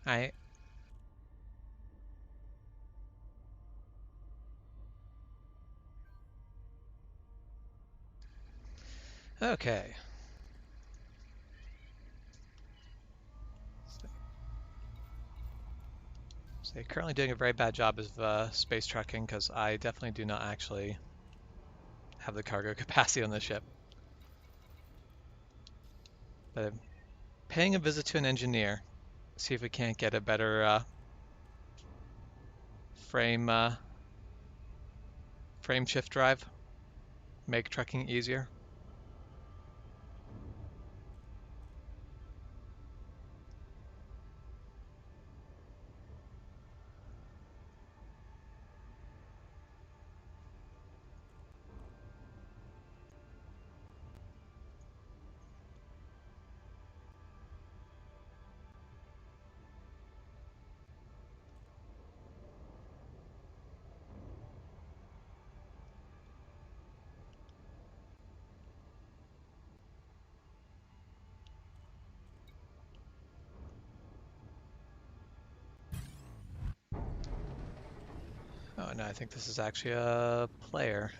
I okay. So you're currently doing a very bad job of space trucking because I definitely do not actually have the cargo capacity on the ship. But I'm paying a visit to an engineer. See if we can't get a better frame frame shift drive. Make trucking easier. Oh no, I think this is actually a player.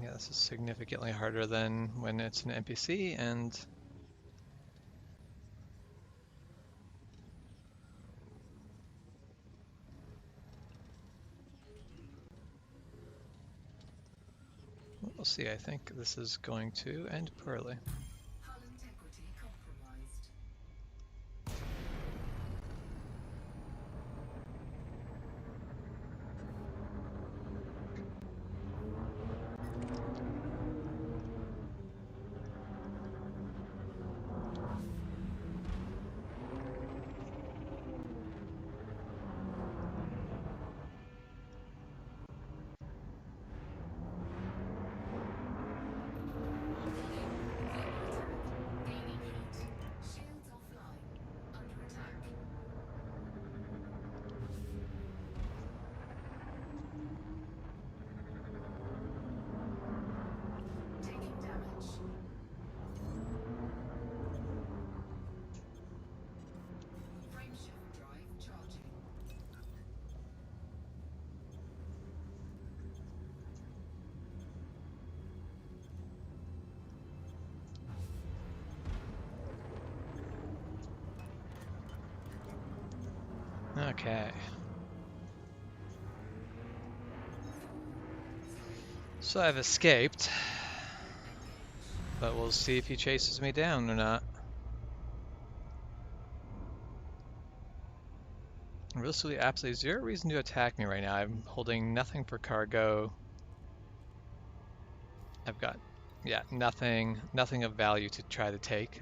Yeah, this is significantly harder than when it's an NPC, and we'll see. I think this is going to end poorly. Okay. So I've escaped, but we'll see if he chases me down or not. Really, absolutely zero reason to attack me right now. I'm holding nothing for cargo. I've got, yeah, nothing of value to try to take.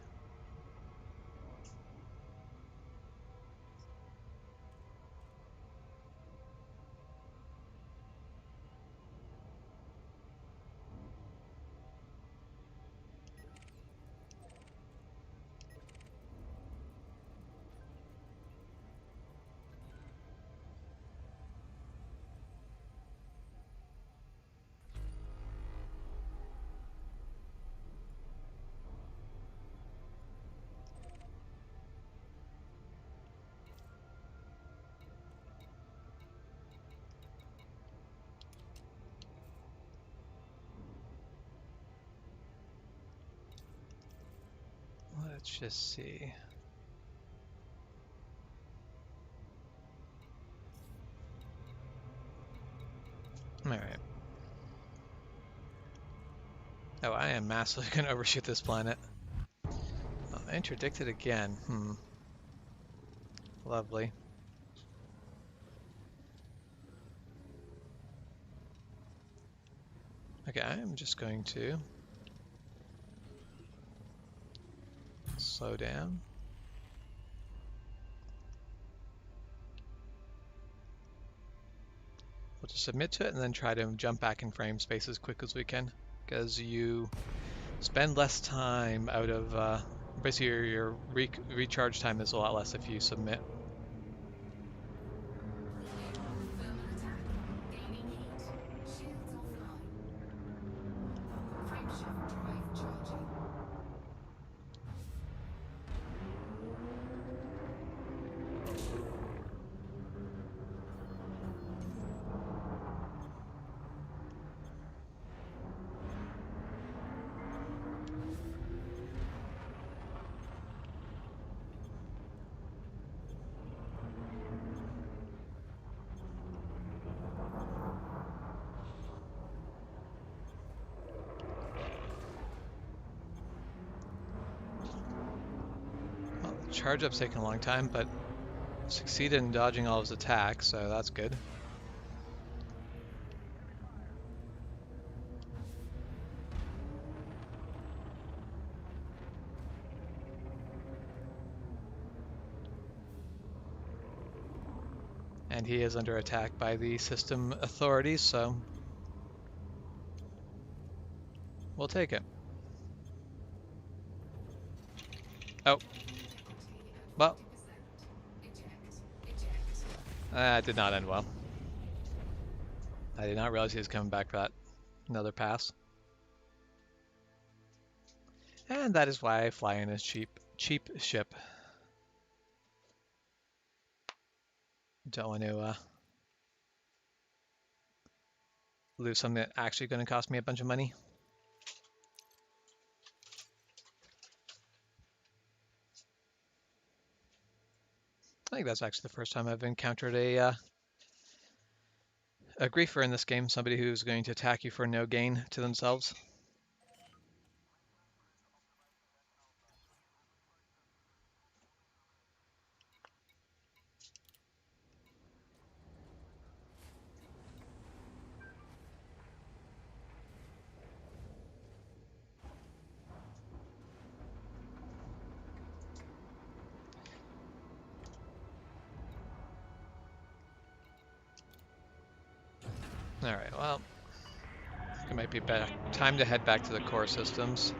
Let's just see. All right. Oh, I am massively going to overshoot this planet. Oh, interdicted again. Lovely. Okay, I'm just going to slow down. We'll just submit to it and then try to jump back in frame space as quick as we can, because you spend less time out of basically your recharge time is a lot less if you submit. charge up's taking a long time, but succeeded in dodging all of his attacks, so that's good. And he is under attack by the system authorities, so we'll take it. Oh. Well. That did not end well. I did not realize he was coming back for that another pass. And that is why I fly in a cheap ship. Don't want to lose something that's actually going to cost me a bunch of money. I think that's actually the first time I've encountered a griefer in this game, somebody who's going to attack you for no gain to themselves. Alright, well, it might be time to head back to the core systems.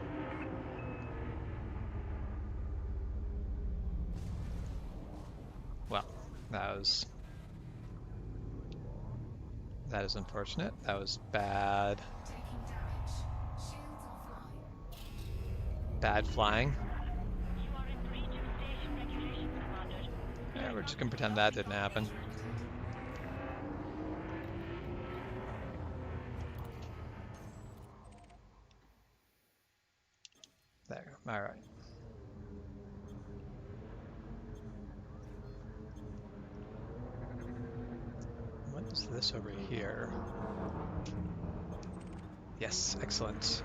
Well, that is unfortunate. That was bad. Bad flying. Yeah, we're just gonna pretend that didn't happen. There, alright. What is this over here? Yes, excellent.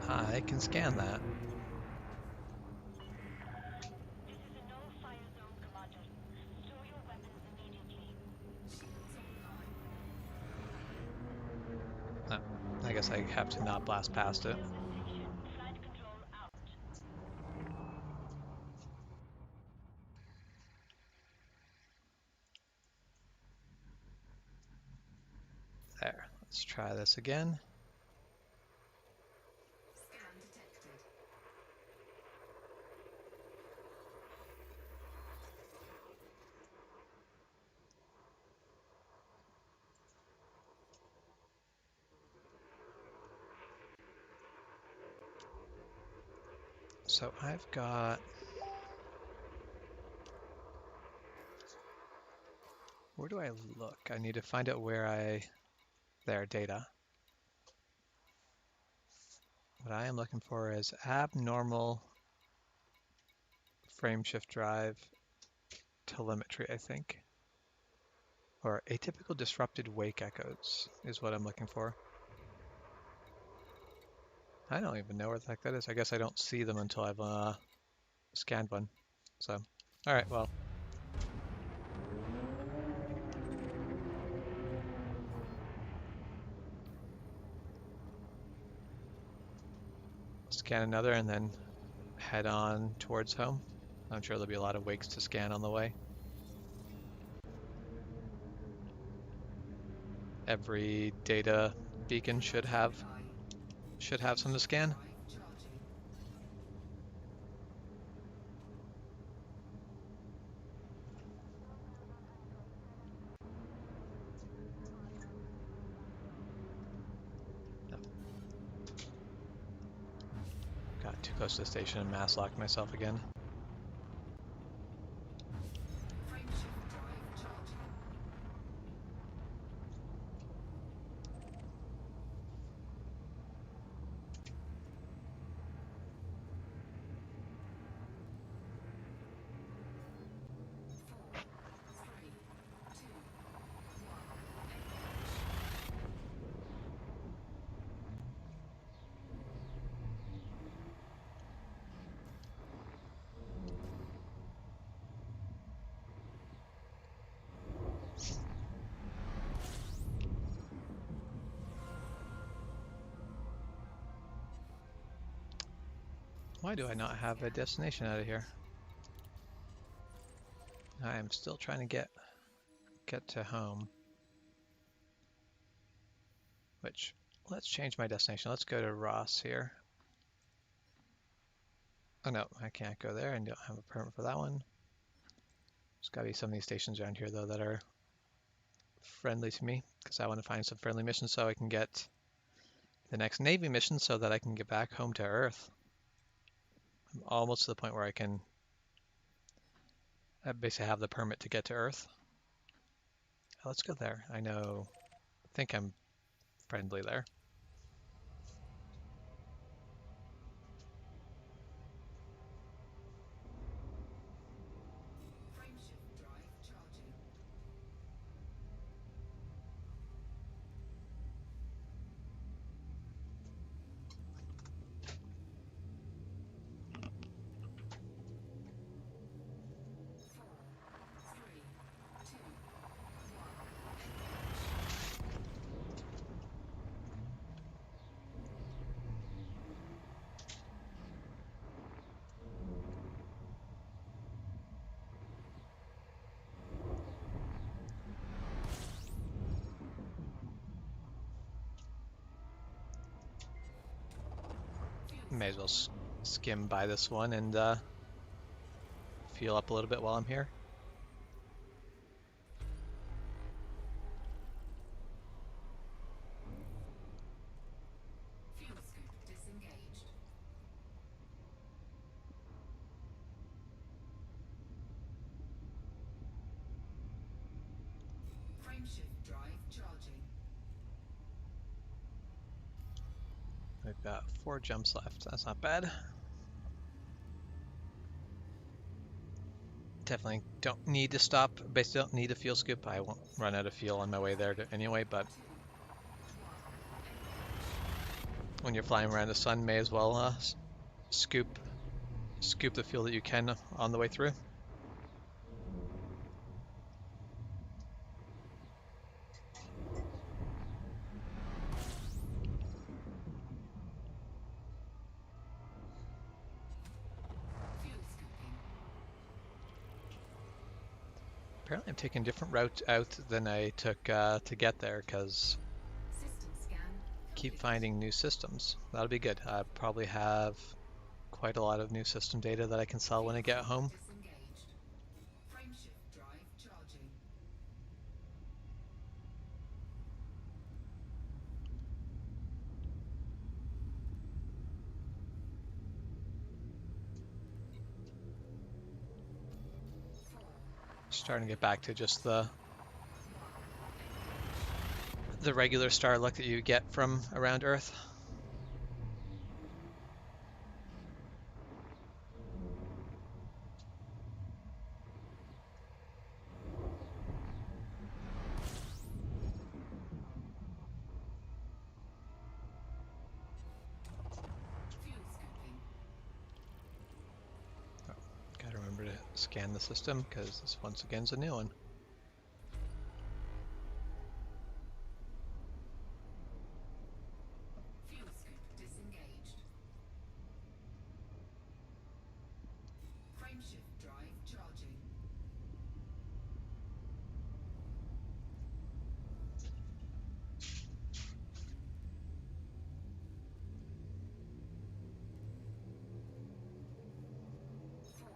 I can scan that. Oh, I guess I have to not blast past it. There, let's try this again. So I've got... Where do I look? I need to find out where there, data. What I am looking for is abnormal frame shift drive telemetry, I think. Or atypical disrupted wake echoes is what I'm looking for. I don't even know where the heck that is. I guess I don't see them until I've scanned one. So, alright, well. Scan another and then head on towards home. I'm sure there'll be a lot of wakes to scan on the way. Every data beacon should have some to scan. No. Got too close to the station and mass locked myself again. Why do I not have a destination out of here? I am still trying to get to home. Which, let's change my destination. Let's go to Ross here. Oh no, I can't go there. I don't have a permit for that one. There's gotta be some of these stations around here though that are friendly to me, because I want to find some friendly missions so I can get the next Navy mission so that I can get back home to Earth. I'm almost to the point where I can basically have the permit to get to Earth. Let's go there. I think I'm friendly there. May as well skim by this one and fuel up a little bit while I'm here. Fuel scoop disengaged. Frameshift drive charging. We've got 4 jumps left. That's not bad. Definitely don't need to stop. Basically don't need a fuel scoop. I won't run out of fuel on my way there anyway, but when you're flying around the sun, may as well scoop the fuel that you can on the way through. Fuel scooping. Apparently I'm taking a different route out than I took to get there, because System scan. keep finding new systems. That'll be good. I probably have quite a lot of new system data that I can sell when I get home. Disengaged. Frameshift drive charging. Starting to get back to just the regular star look that you get from around Earth. Fuel scooping. Gotta remember to scan the system, because this once again is a new one. Fuel scoop disengaged. Frameshift drive charging. Four,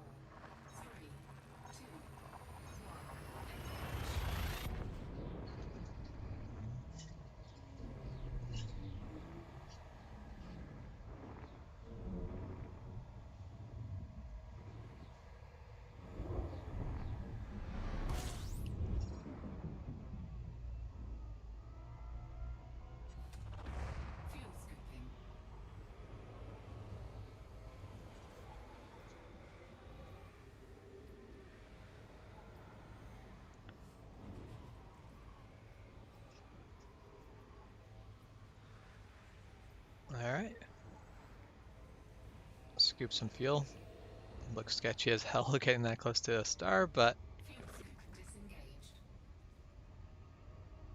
three, two, fuel scooping. Alright. Scoop some fuel. Looks sketchy as hell getting that close to a star, but Fuel scoop disengaged.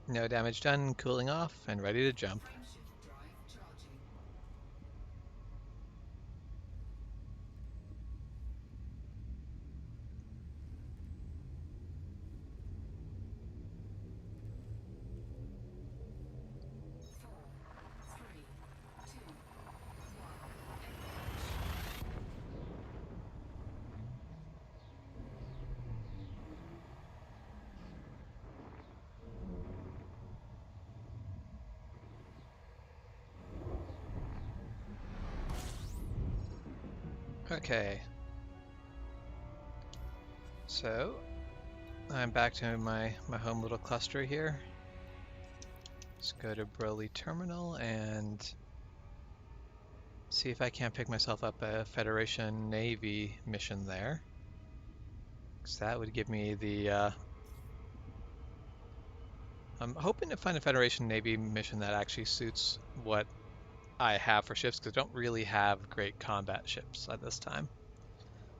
no damage done, cooling off, and ready to jump. Frameshift drive charging. Okay. So I'm back to my home little cluster here. Let's go to Broly Terminal and see if I can't pick myself up a Federation Navy mission there. Because that would give me the... I'm hoping to find a Federation Navy mission that actually suits what I have for ships, because I don't really have great combat ships at this time.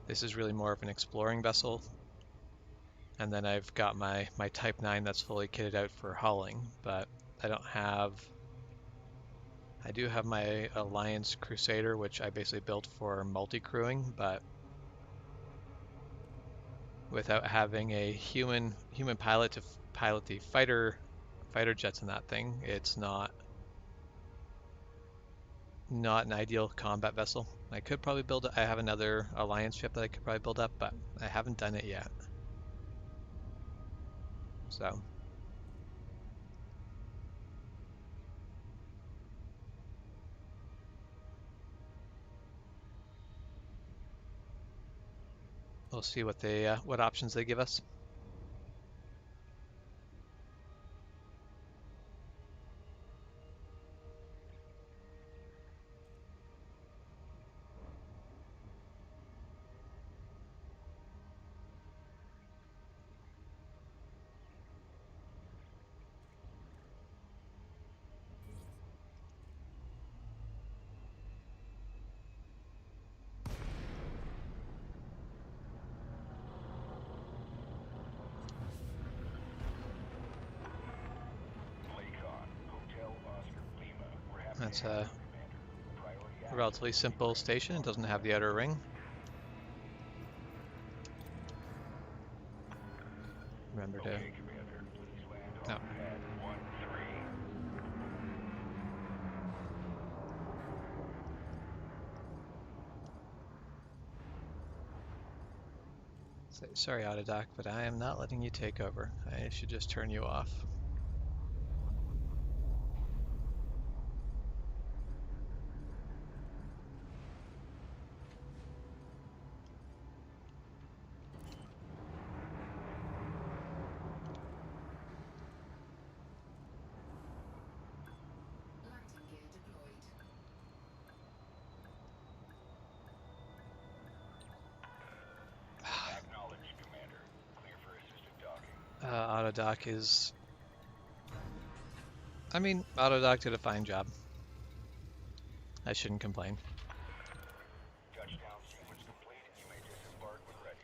This is really more of an exploring vessel. And then I've got my Type 9 that's fully kitted out for hulling, but I don't have... I do have my Alliance Crusader, which I basically built for multi-crewing, but without having a human pilot to pilot the fighter jets in that thing, it's not an ideal combat vessel. I could probably build it. I have another Alliance ship that I could probably build up, but I haven't done it yet. So we'll see what they what options they give us. That's a relatively simple station. It doesn't have the outer ring. Remember to... No. Sorry, Autodoc, but I am not letting you take over. I should just turn you off. Landing gear deployed. Acknowledged, Commander. Clear for assisted docking. Autodoc is... I mean, Autodoc did a fine job. I shouldn't complain. Touchdown sequence complete. You may disembark when ready.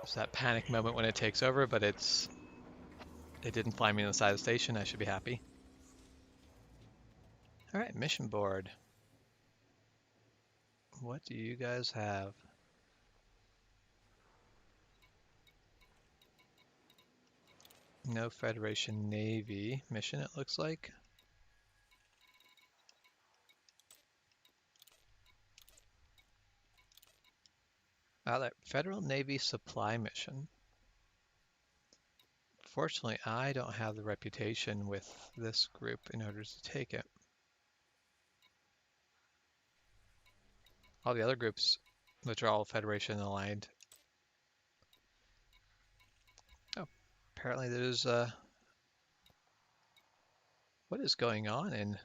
It's that panic moment when it takes over, but it didn't fly me on the side of the station. I should be happy. All right, mission board. What do you guys have? No Federation Navy mission, it looks like. That Federal Navy supply mission. Fortunately, I don't have the reputation with this group in order to take it. All the other groups, which are all Federation aligned. Oh, apparently there's what is going on in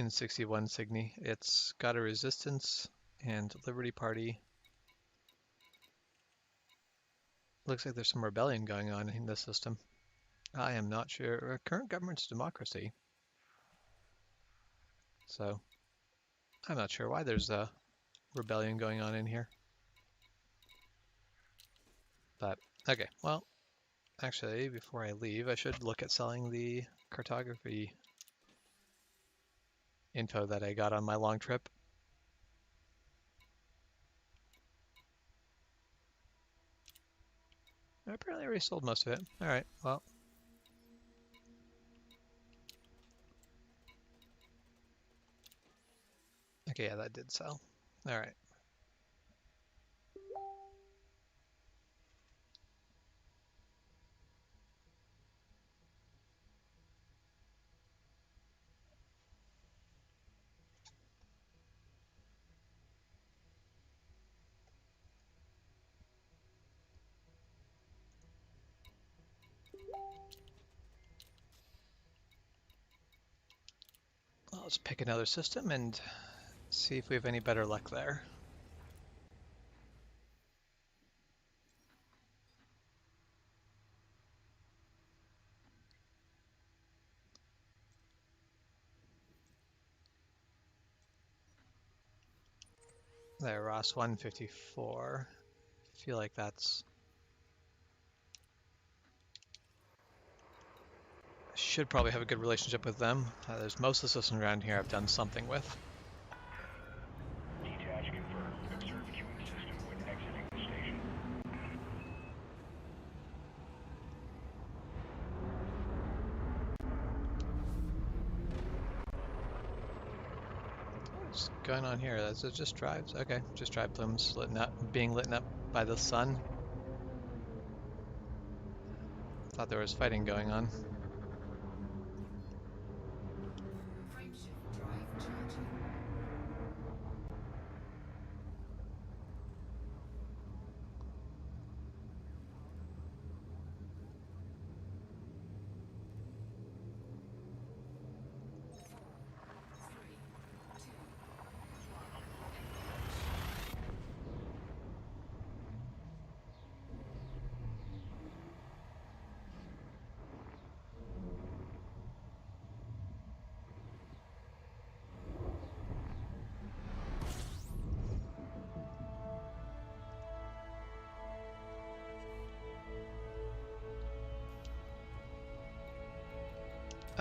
61 Cygni? It's got a resistance and Liberty Party. Looks like there's some rebellion going on in this system. I am not sure. Current government's democracy. So I'm not sure why there's a rebellion going on in here. But okay, well, actually, before I leave, I should look at selling the cartography info that I got on my long trip. I apparently already sold most of it. All right, well. Okay, yeah, that did sell. All right. let's pick another system and see if we have any better luck there. There, Ross 154. Feel like that's... Should probably have a good relationship with them. There's most of the systems around here I've done something with. Detach confirmed. Observe queuing system when exiting the station. What's going on here? Is it just drives? Okay, just drive plumes being lit up by the sun. Thought there was fighting going on. Frameshift drive charging.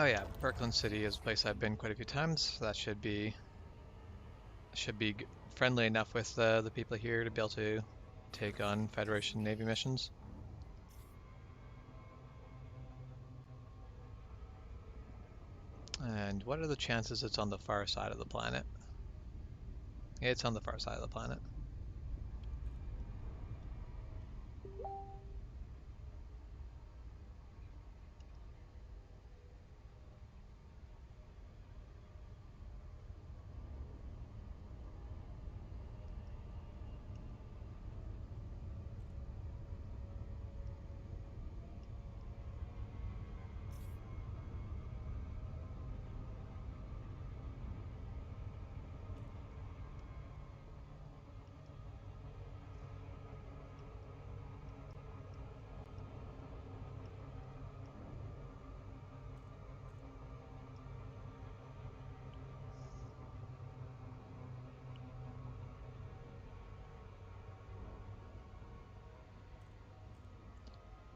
Oh yeah, Parkland City is a place I've been quite a few times. That should be friendly enough with the people here to be able to take on Federation Navy missions. And what are the chances it's on the far side of the planet? It's on the far side of the planet.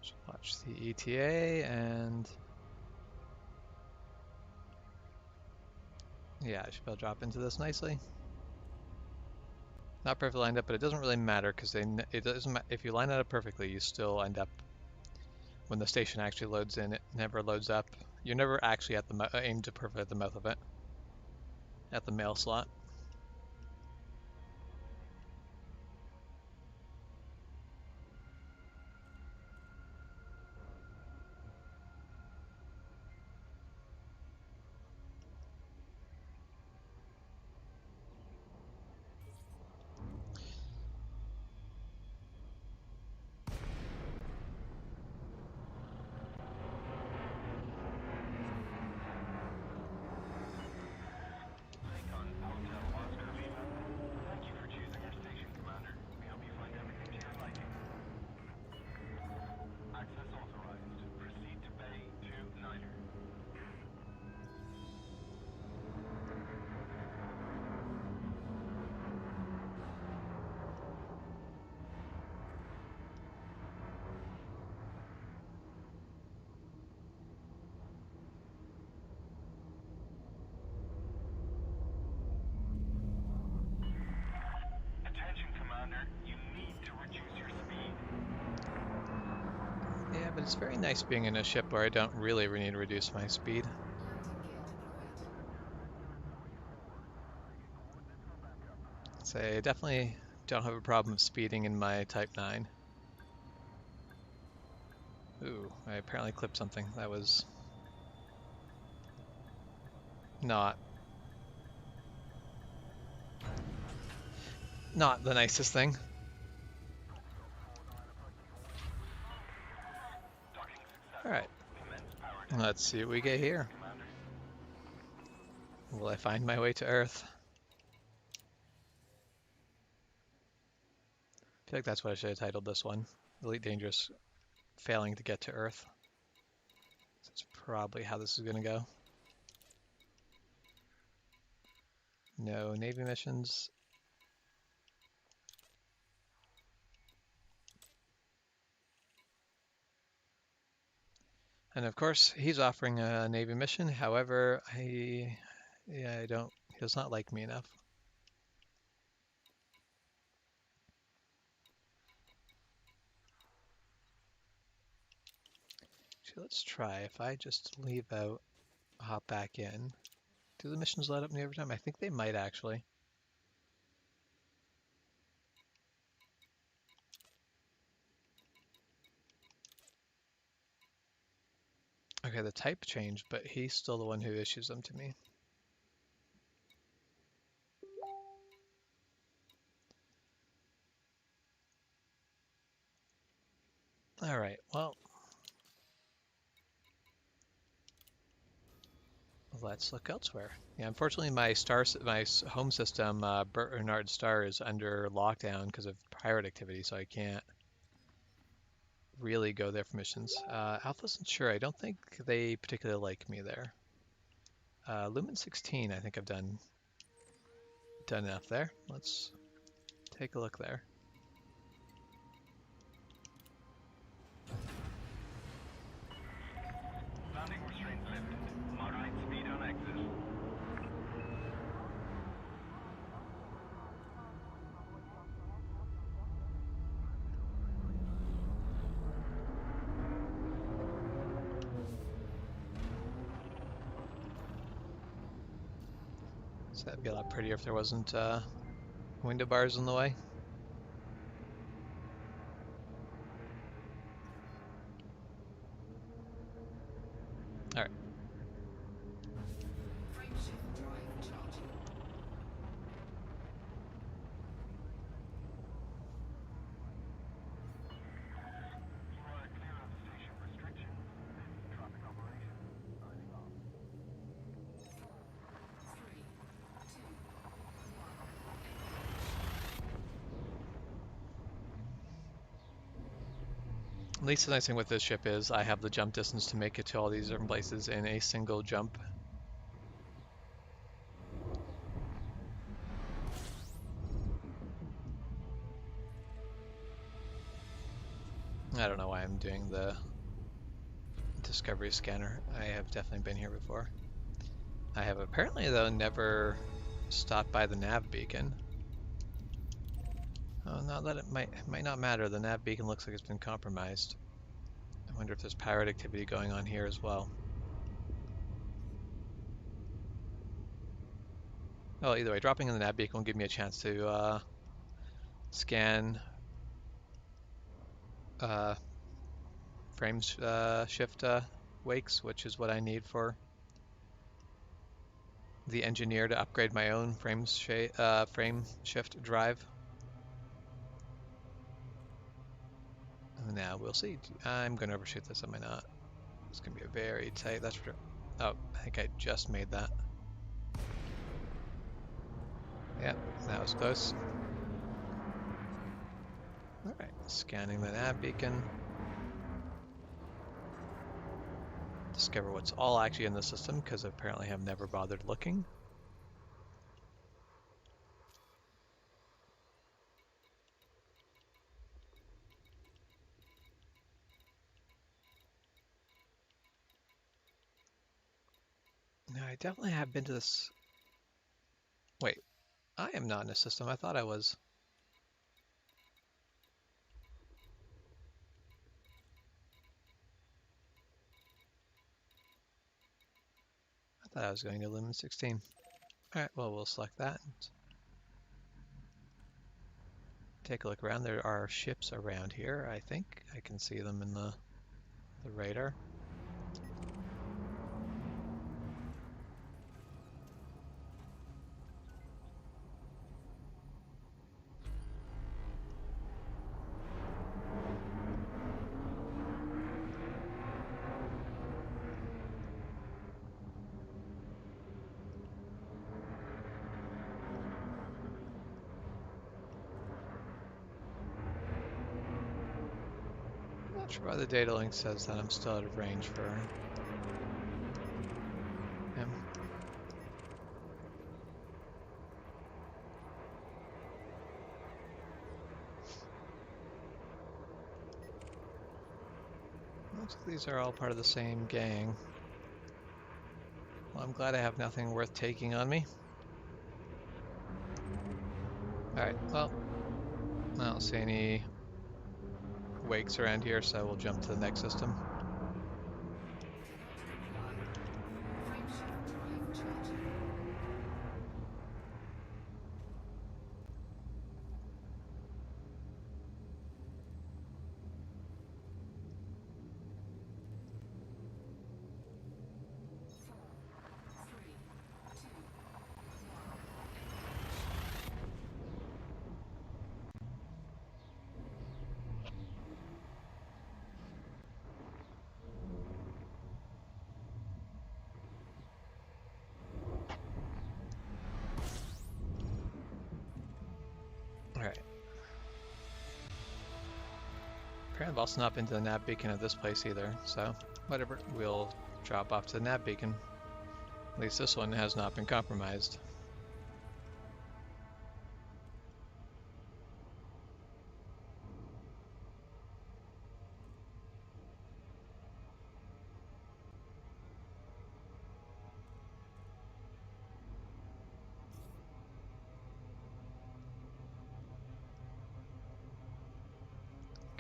Just watch the ETA and yeah, I should be able to drop into this nicely. Not perfectly lined up, but it doesn't really matter because it doesn't if you line it up perfectly, you still end up when the station actually loads in. It never loads up. You're never actually at the aimed to perfect at the mouth of it, at the mail slot. Icon Hotel Oscar Lima. Thank you for choosing our station, Commander. We hope you find everything to your liking. Access authorized. Proceed to Bay 2 Niner. Attention, Commander. You need to reduce your speed. Yeah, but it's very nice being in a ship where I don't really need to reduce my speed. Landing gear deployed. So I definitely don't have a problem speeding in my Type 9. Ooh, I apparently clipped something. That was not the nicest thing. Docking successful. Alright, Commence power down. let's see what we get here. Commander. Will I find my way to Earth? I feel like that's what I should have titled this one. Elite Dangerous failing to get to Earth. That's probably how this is going to go. No Navy missions. And of course, he's offering a Navy mission. However, he does not like me enough. Actually, let's try. If I just leave out, hop back in. Do the missions light up me every time? I think they might actually. Okay, the type changed, but he's still the one who issues them to me. All right, well, let's look elsewhere. Yeah, unfortunately, my home system, Bernard Star, is under lockdown because of pirate activity, so I can't really go there for missions. Alpha Centauri, I don't think they particularly like me there. Lumen 16, I think I've done enough there. Let's take a look there. Landing restraints lifted. Moderate speed on exit. So that'd be a lot prettier if there wasn't window bars in the way. All right. Frameshift drive charging. You are clear of station restrictions. Traffic operation. Signing off. 3, 2, At least the nice thing with this ship is I have the jump distance to make it to all these different places in a single jump. I don't know why I'm doing the Discovery scanner. I have definitely been here before. I have apparently, though, never stopped by the nav beacon. Oh, not that it might not matter. The nav beacon looks like it's been compromised. I wonder if there's pirate activity going on here as well. Well, either way, dropping in the nav beacon will give me a chance to scan frame shift wakes, which is what I need for the engineer to upgrade my own frame shift drive. Now we'll see. I'm going to overshoot this, am I not? It's going to be a very tight. That's for. Oh, I think I just made that. Yeah, that was close. All right, scanning the nav beacon. Discover what's all actually in the system, because apparently I've never bothered looking. Now, I definitely have been to this. Wait, I am not in a system. I thought I was. I thought I was going to Lumen 16. All right, well, we'll select that. And take a look around. There are ships around here, I think. I can see them in the radar. sure why the data link says that I'm still out of range for him. Looks like these are all part of the same gang. Well, I'm glad I have nothing worth taking on me. Alright, well, I don't see any wakes around here, so we'll jump to the next system. Frameshift drive charging. Four, three, two, one. Alright. Apparently I've also not been to the nav beacon of this place either, so whatever. We'll drop off to the nav beacon. At least this one has not been compromised.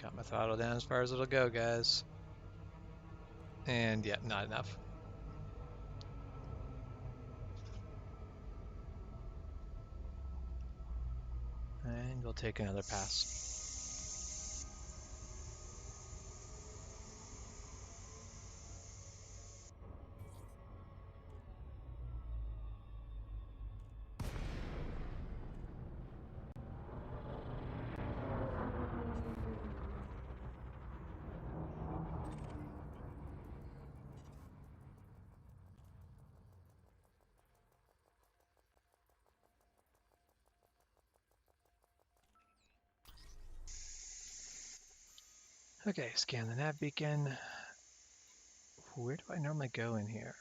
Got my throttle down as far as it'll go, guys. And yeah, not enough. And we'll take another pass. Okay, scan the nav beacon. Where do I normally go in here?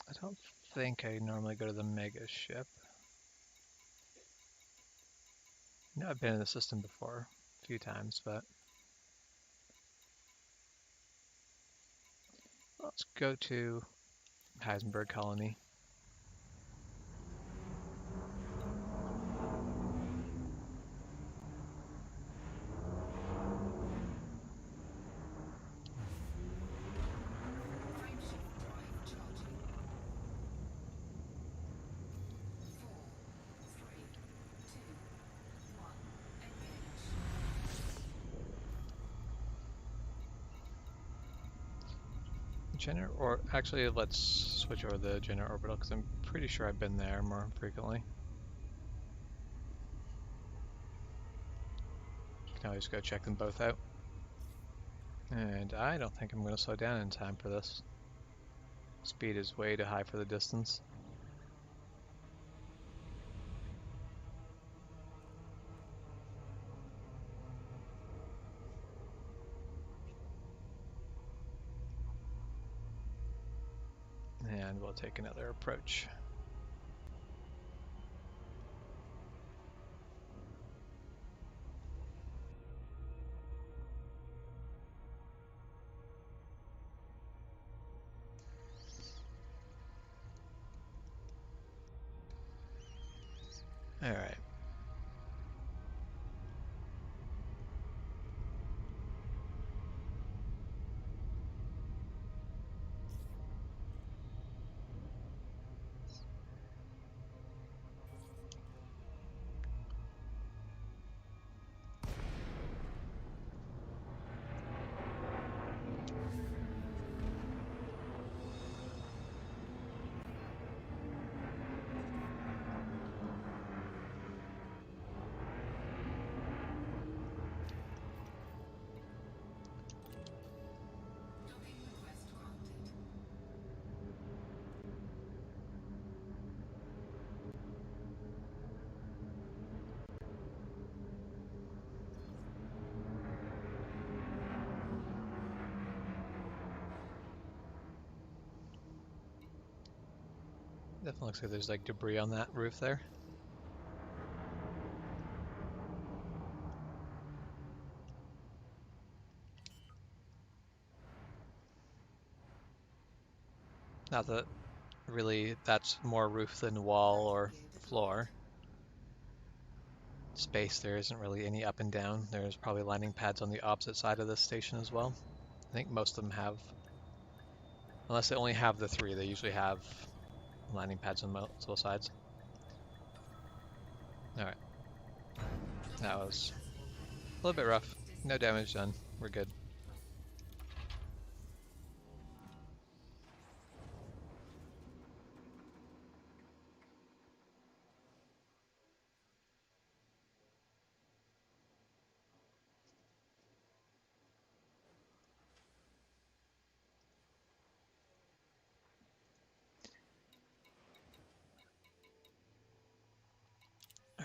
I don't think I normally go to the mega ship. I know I've been in the system before a few times, but let's go to Heisenberg Colony. Frameshift drive charging. Four, three, two, one. Engage. Jenner, or actually, let's switch over the Jenner orbital because I'm pretty sure I've been there more frequently. Can always go check them both out. And I don't think I'm going to slow down in time for this. Speed is way too high for the distance. And we'll take another approach. All right. Definitely looks like there's like debris on that roof there. Not that really that's more roof than wall or Landing gear deployed. floor. Space, there isn't really any up and down. There's probably landing pads on the opposite side of this station as well. I think most of them have, unless they only have the three, they usually have landing pads on multiple sides. Alright, that was a little bit rough. No damage done. We're good.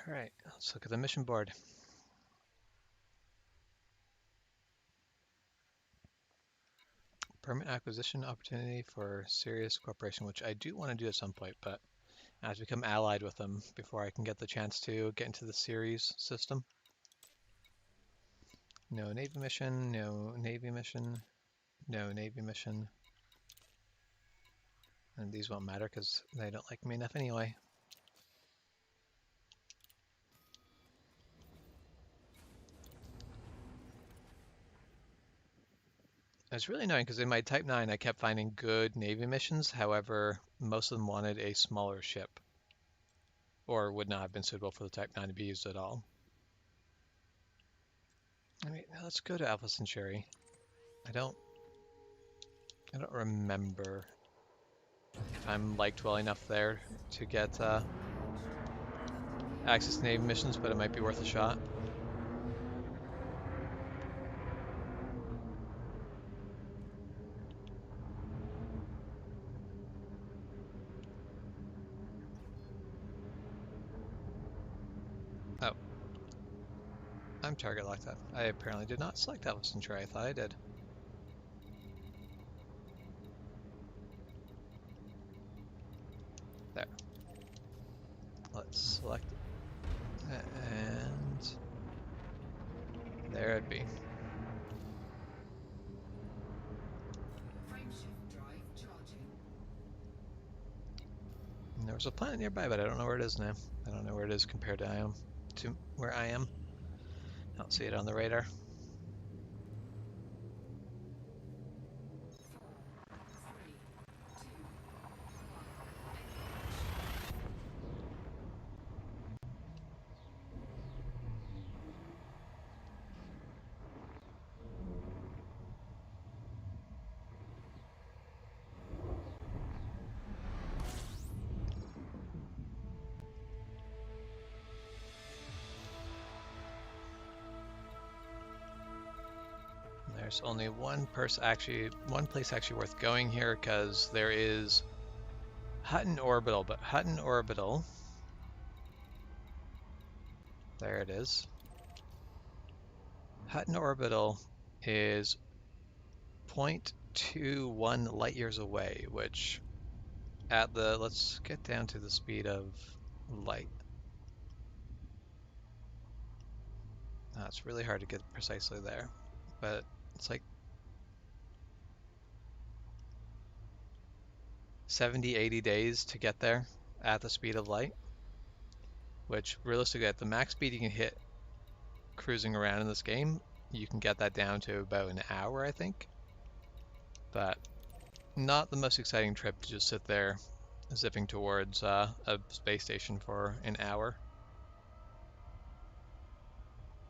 Alright, let's look at the mission board. Permit acquisition opportunity for Sirius Corporation, which I do want to do at some point, but I have to become allied with them before I can get the chance to get into the Ceres system. No Navy mission, no Navy mission, no Navy mission. And these won't matter because they don't like me enough anyway. It's really annoying because in my Type 9 I kept finding good Navy missions, however, most of them wanted a smaller ship. Or would not have been suitable for the Type 9 to be used at all. I mean, let's go to Alpha Centauri. I don't remember if I'm liked well enough there to get access to Navy missions, but it might be worth a shot. Oh, I'm target locked up. I apparently did not select Alpha Centauri. I thought I did. There. Let's select it, and there it'd be. Frameshift drive charging. And there was a planet nearby, but I don't know where it is now. I don't know where it is compared to where I am. I don't see it on the radar. 4, 3, 2, 'There's only one place actually worth going here because there is Hutton Orbital, but Hutton Orbital, there it is. Hutton Orbital is 0.21 light years away, which let's get down to the speed of light. It's really hard to get precisely there, but it's like 70, 80 days to get there at the speed of light, which realistically at the max speed you can hit cruising around in this game, you can get that down to about an hour, I think. But not the most exciting trip to just sit there zipping towards a space station for an hour.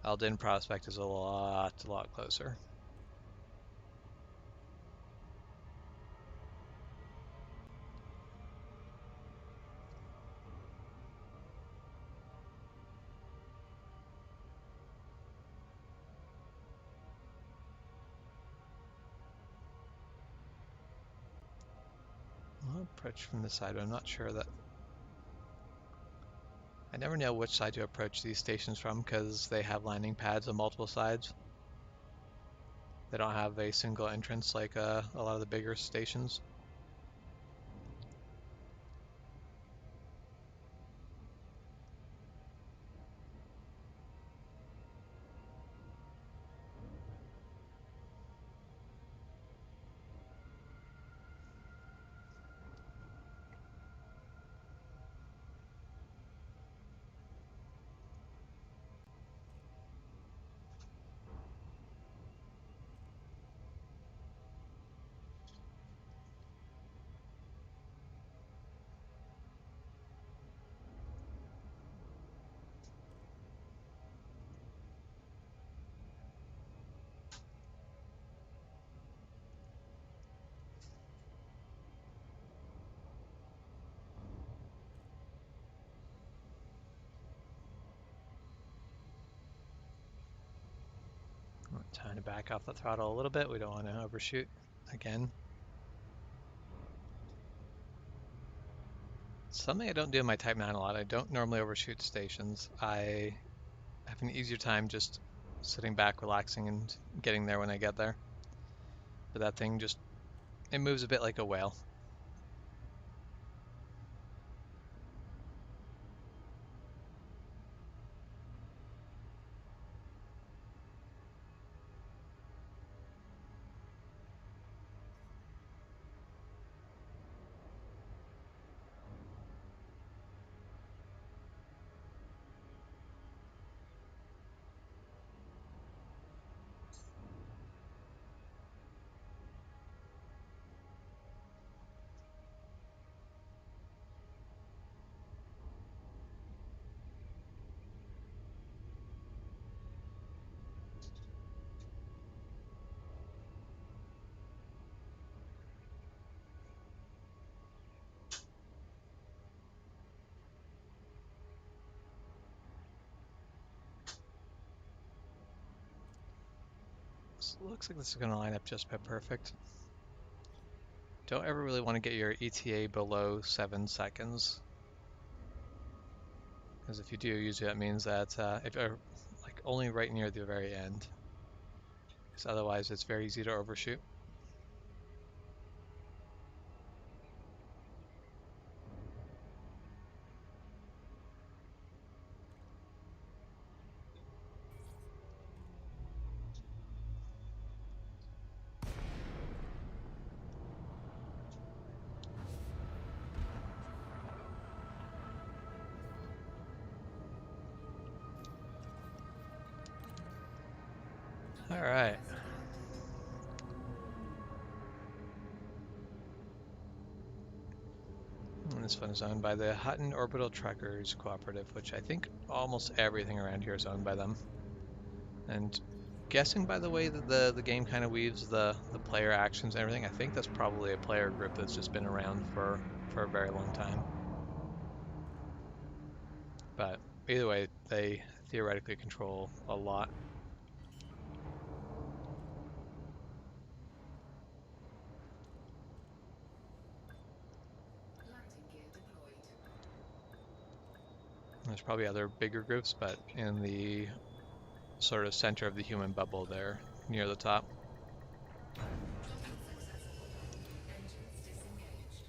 Aldin Prospect is a lot closer. I'll approach from this side, but I'm not sure that... I never know which side to approach these stations from because they have landing pads on multiple sides. They don't have a single entrance like a lot of the bigger stations. Time to back off the throttle a little bit. We don't want to overshoot again. Something I don't do in my Type 9 a lot. I don't normally overshoot stations. I have an easier time just sitting back, relaxing, and getting there when I get there. But that thing just, it moves a bit like a whale. So it looks like this is going to line up just about perfect. Don't ever really want to get your ETA below 7 seconds. Because if you do, usually that means that if you're like only right near the very end. Because otherwise it's very easy to overshoot. All right. And this one is owned by the Hutton Orbital Trackers Cooperative, which I think almost everything around here is owned by them. And guessing by the way that the game kind of weaves the player actions and everything, I think that's probably a player group that's just been around for a very long time. But either way, they theoretically control a lot. Landing gear deployed. There's probably other bigger groups, but in the sort of center of the human bubble there, near the top. Docking successful. Engines disengaged.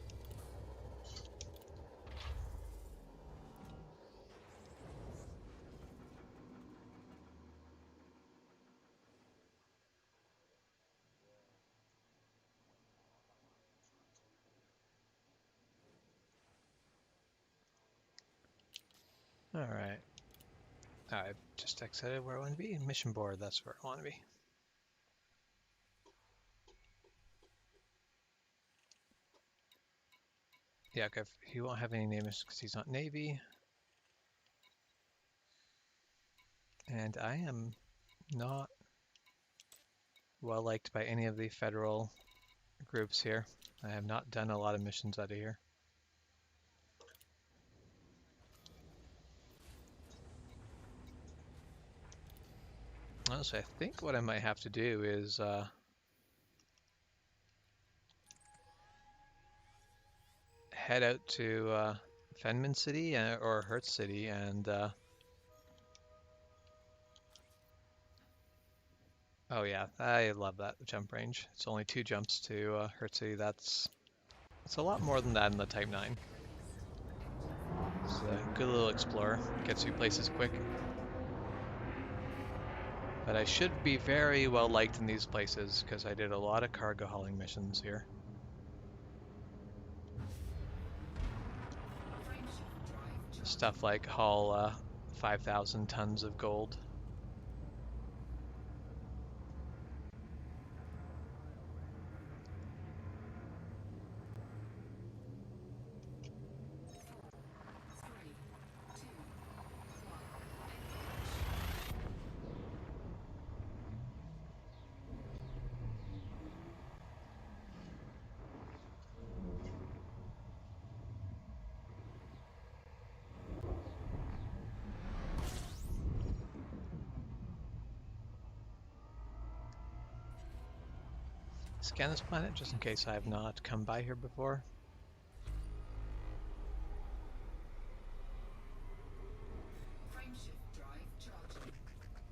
All right. I've just exited where I want to be. Mission board, that's where I want to be. Yeah, okay, he won't have any names because he's not Navy. And I am not well liked by any of the federal groups here. I have not done a lot of missions out of here. Honestly, I think what I might have to do is head out to Fenman City or Hertz City and oh yeah, I love that jump range. It's only 2 jumps to Hertz City. That's a lot more than that in the Type 9. It's a good little explorer. Gets you places quick. But I should be very well liked in these places because I did a lot of cargo hauling missions here. Frameshift drive charging. Stuff like haul 5,000 tons of gold. Three, two, one. Scan this planet just in case I have not come by here before. Frameshift drive charging. Four, three, two, one.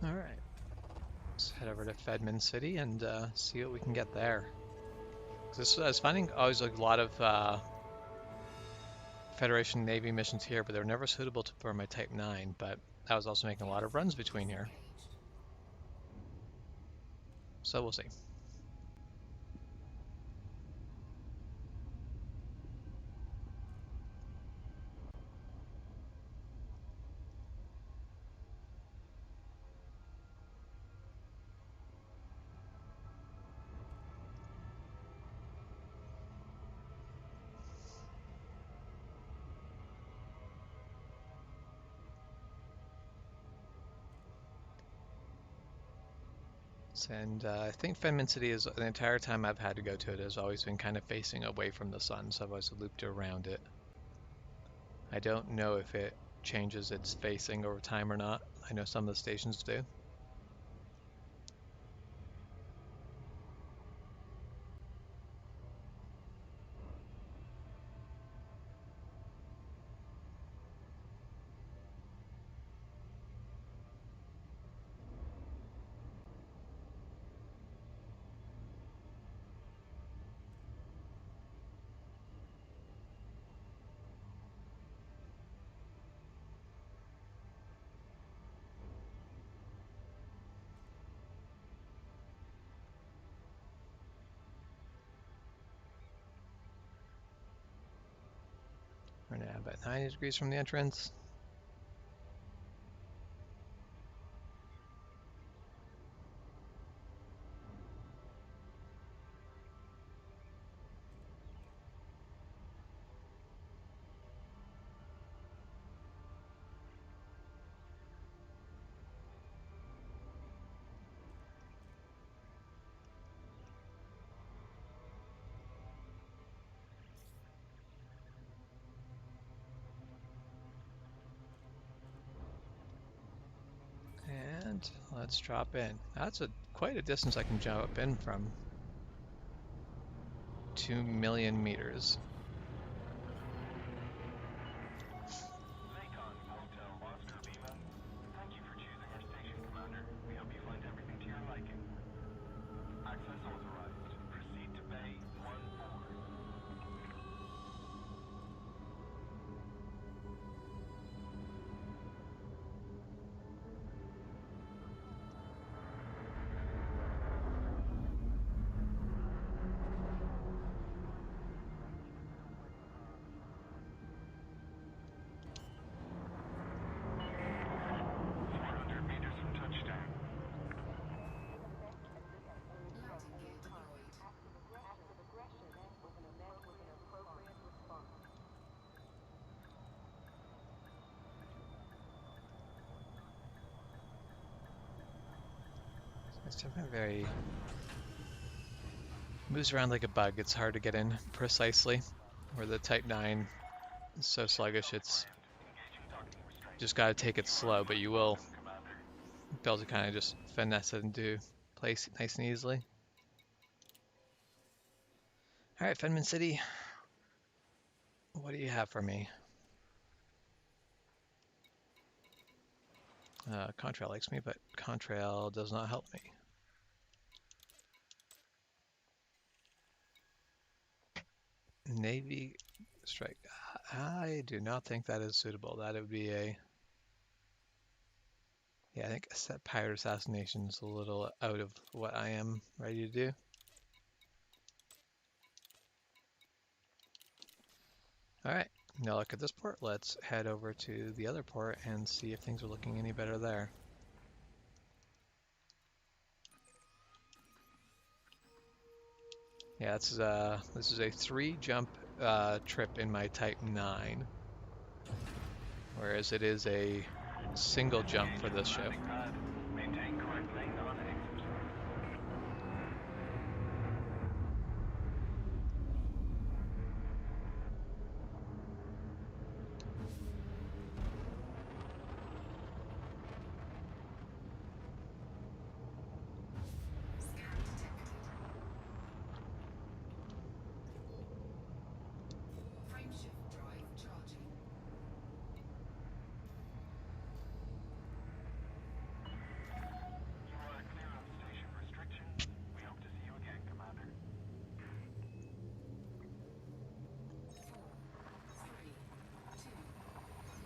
Alright, let's head over to Fedman City and see what we can get there. 'Cause I was finding always a lot of Federation Navy missions here, but they were never suitable for my Type 9, but I was also making a lot of runs between here. Engaged. So we'll see. And I think Fedman City is the entire time I've had to go to it has always been kind of facing away from the sun, so I've always looped around it. I don't know if it changes its facing over time or not. I know some of the stations do. We're now about 90 degrees from the entrance. And let's drop in. That's quite a distance I can jump in from. 2 million meters. Lakon Hotel Oscar Lima. Thank you for choosing our station, Commander. We hope you find everything to your liking. Access authorized. Proceed to Bay 1-4. Meters from touchdown. Landing gear deployed. It's definitely very... moves around like a bug. It's hard to get in precisely. Where the Type 9 is so sluggish, it's Engaging docking restraints. just gotta take it slow, but you will Commander. be able to kind of just finesse it into place nice and easily. Alright, Fedman City. What do you have for me? Contrail likes me, but Contrail does not help me. Navy strike. I do not think that is suitable. That would be a... Yeah, I think a set pirate assassination is a little out of what I am ready to do. Alright, Now look at this port. Let's head over to the other port and see if things are looking any better there. Yeah, this is a 3-jump trip in my Type 9, whereas it is a single jump for this ship. Landing pad. Maintain correct lane on exit. Scan detected. Frameshift drive charging. You are clear of station restriction. We hope to see you again, Commander. 4, 3, 2, 1.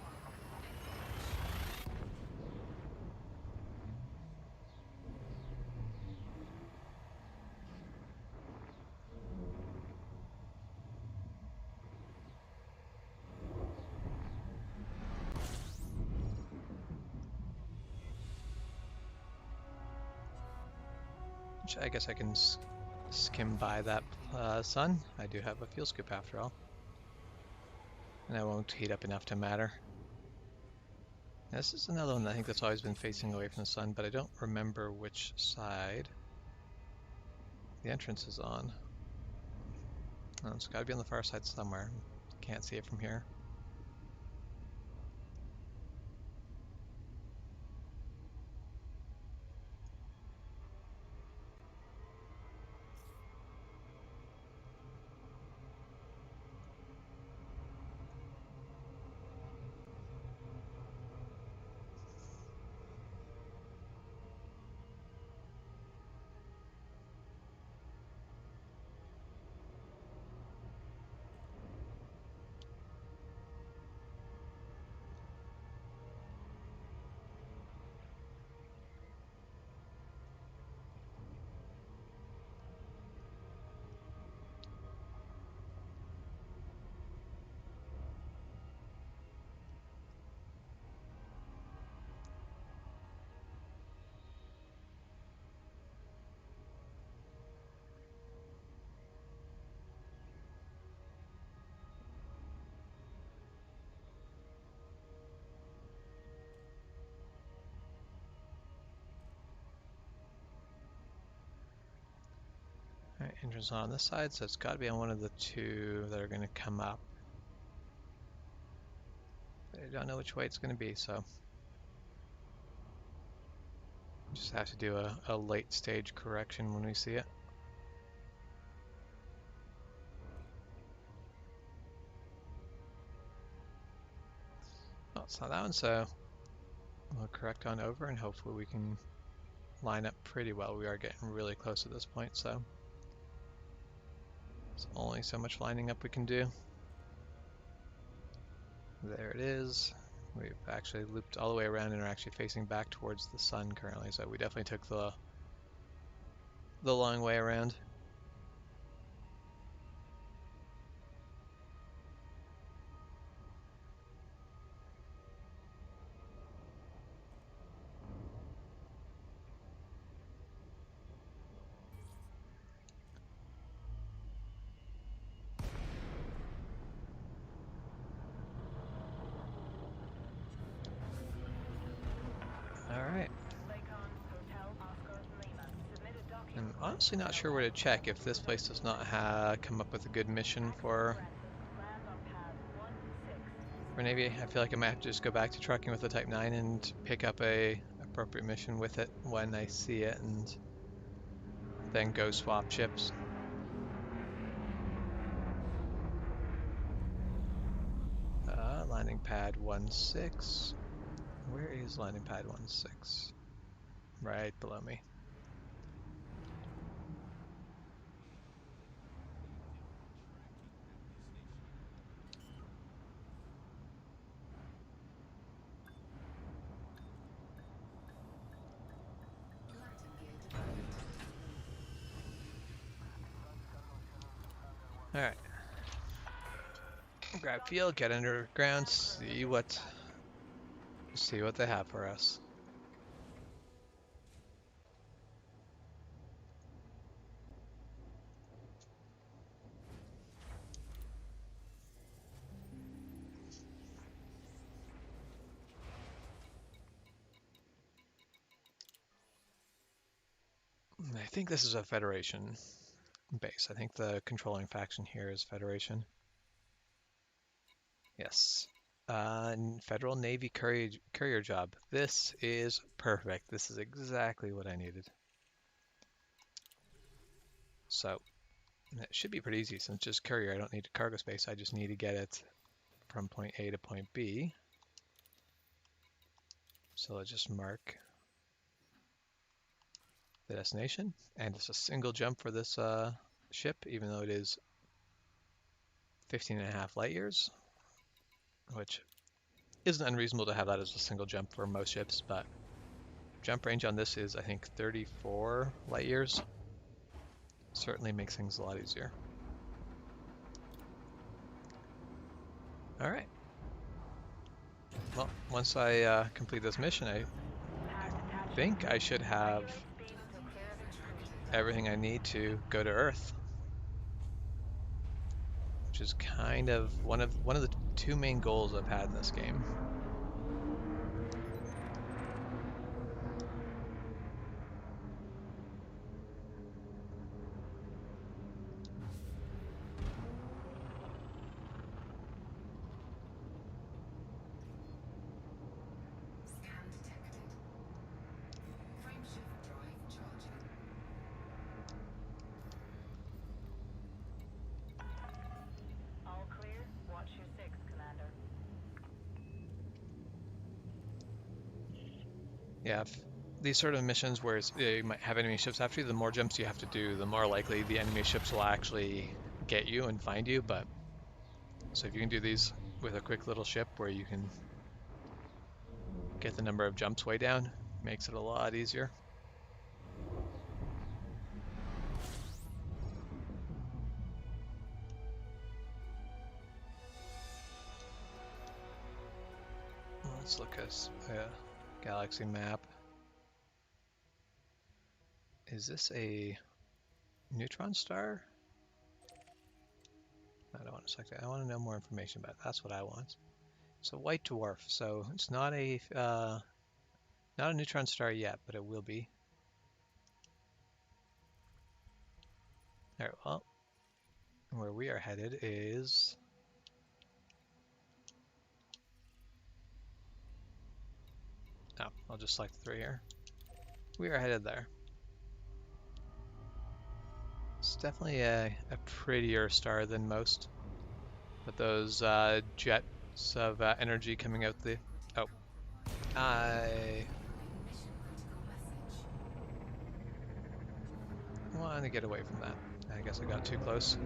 Which I guess I can skim by that sun. I do have a fuel scoop after all. And I won't heat up enough to matter. This is another one I think that's always been facing away from the sun, but I don't remember which side the entrance is on. Oh, it's got to be on the far side somewhere. Can't see it from here. Alright, entrance on this side, so it's got to be on one of the two that are going to come up. I don't know which way it's going to be, so just have to do a late stage correction when we see it. Oh, it's not that one, so we'll correct on over and hopefully we can line up pretty well. We are getting really close at this point, so there's only so much lining up we can do. There it is. We've actually looped all the way around and are actually facing back towards the sun currently, so we definitely took the long way around. Alright. I'm honestly not sure where to check if this place does not come up with a good mission for Navy. I feel like I might have to just go back to trucking with the Type 9 and pick up a appropriate mission with it when I see it and then go swap ships. Landing pad 16. Where is landing pad 16? Right below me. Landing gear deployed. Alright. Grab fuel, get underground, see what they have for us. I think this is a Federation base. I think the controlling faction here is Federation. Yes. Federal Navy courier job. This is perfect. This is exactly what I needed. So it should be pretty easy since it's just courier. I don't need cargo space. I just need to get it from point A to point B. So let's just mark the destination, and it's a single jump for this ship, even though it is 15.5 light years, which isn't unreasonable to have that as a single jump for most ships, but jump range on this is, I think, 34 light years. Certainly makes things a lot easier. All right. Well, once I complete this mission, I think I should have everything I need to go to Earth, which is kind of one of the two main goals I've had in this game. Scan detected. Frameshift drive charging. All clear. Watch your six, Commander. Yeah, these sort of missions where you might have enemy ships after you, the more jumps you have to do, the more likely the enemy ships will actually get you and find you. But so if you can do these with a quick little ship where you can get the number of jumps way down, makes it a lot easier. Let's look at a galaxy map. Is this a neutron star? I don't want to select it. I want to know more information about it. That's what I want. It's a white dwarf, so it's not a neutron star yet, but it will be. All right, well, where we are headed is I'll just select 3 here. We are headed there. It's definitely a prettier star than most. But those jets of energy coming out the... Oh. I want to get away from that. I guess I got too close.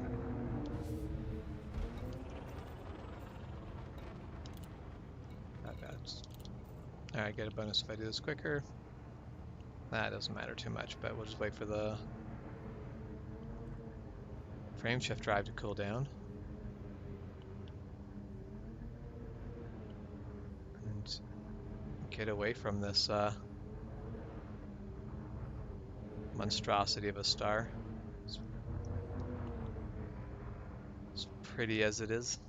Not bad. Alright, get a bonus if I do this quicker. That doesn't matter too much, but we'll just wait for the frameshift drive to cool down. And get away from this monstrosity of a star. As pretty as it is.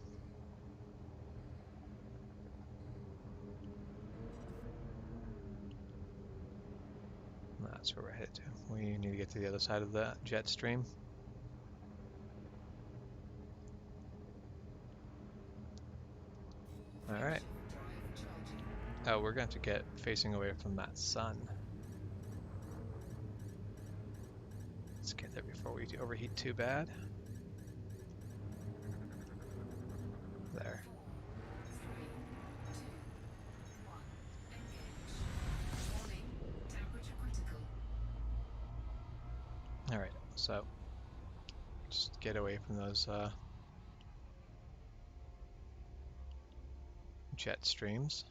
That's where we're headed to. We need to get to the other side of the jet stream. Alright. Oh, we're going to get facing away from that sun. Let's get there before we overheat too bad. There. Alright, so just get away from those jet streams.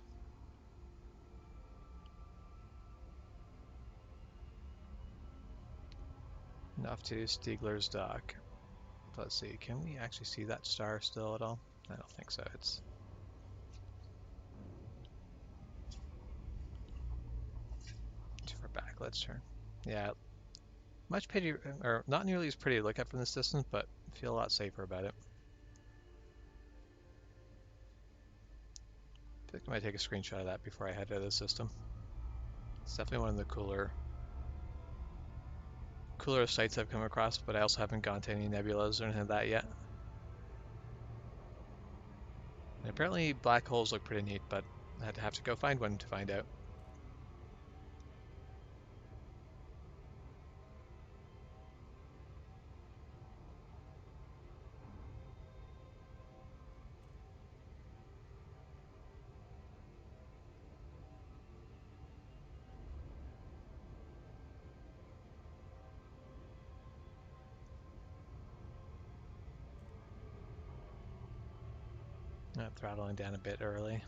Enough to Stiegler's Dock. Let's see, can we actually see that star still at all? I don't think so. It's too far back. Let's turn. Yeah, much pretty, or not nearly as pretty to look at from this distance, but feel a lot safer about it. I think I might take a screenshot of that before I head out of the system. It's definitely one of the cooler sites I've come across, but I also haven't gone to any nebulas or anything like that yet. And apparently black holes look pretty neat, but I'd have to go find one to find out. Throttling down a bit early.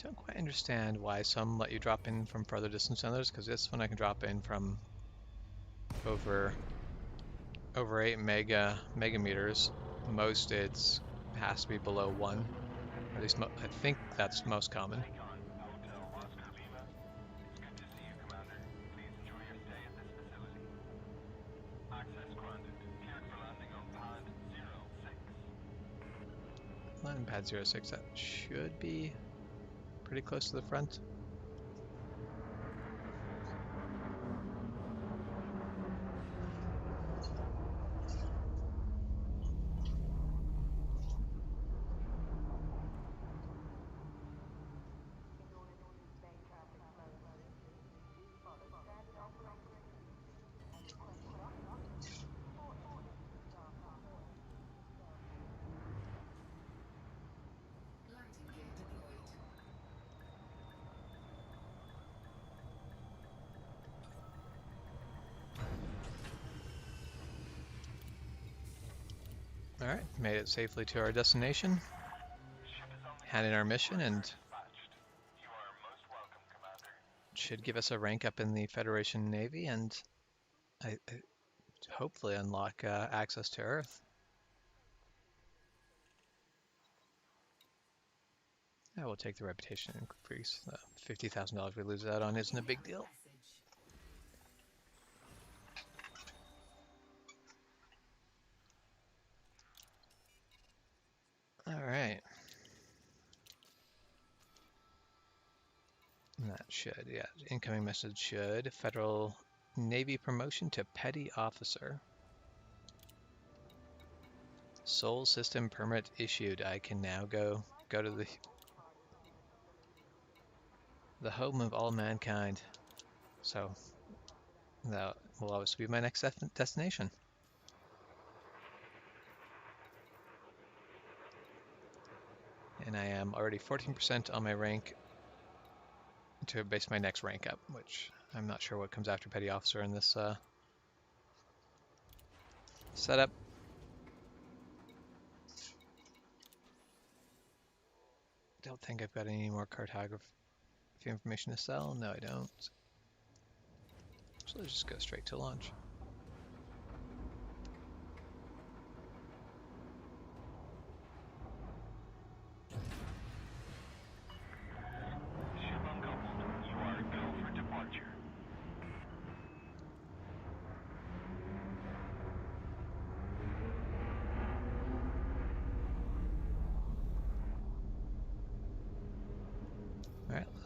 Don't quite understand why some let you drop in from further distance than others, because this one I can drop in from over 8 megameters. Most it's has to be below 1. At least I think that's most common. Take on Hotel Oscar Lima. It's good to see you, Commander. Please enjoy your stay at this facility. Access granted. Cleared for landing on pad 06. Landing pad 06, that should be pretty close to the front. Landing gear deployed. Alright, made it safely to our destination. Ship is on the Hand in our mission and dispatched. You are most welcome, Commander. should give us a rank up in the Federation Navy and I hopefully unlock access to Earth. I will take the reputation increase. $50,000 we lose out on isn't a big deal. Message. All right. That should, yeah, incoming message should. Federal Navy promotion to petty officer. Sol system permit issued. I can now go to the home of all mankind. So that will always be my next destination. And I am already 14% on my rank to base my next rank up, which I'm not sure what comes after petty officer in this setup. Don't think I've got any more cartography information to sell. No, I don't. So let's just go straight to launch.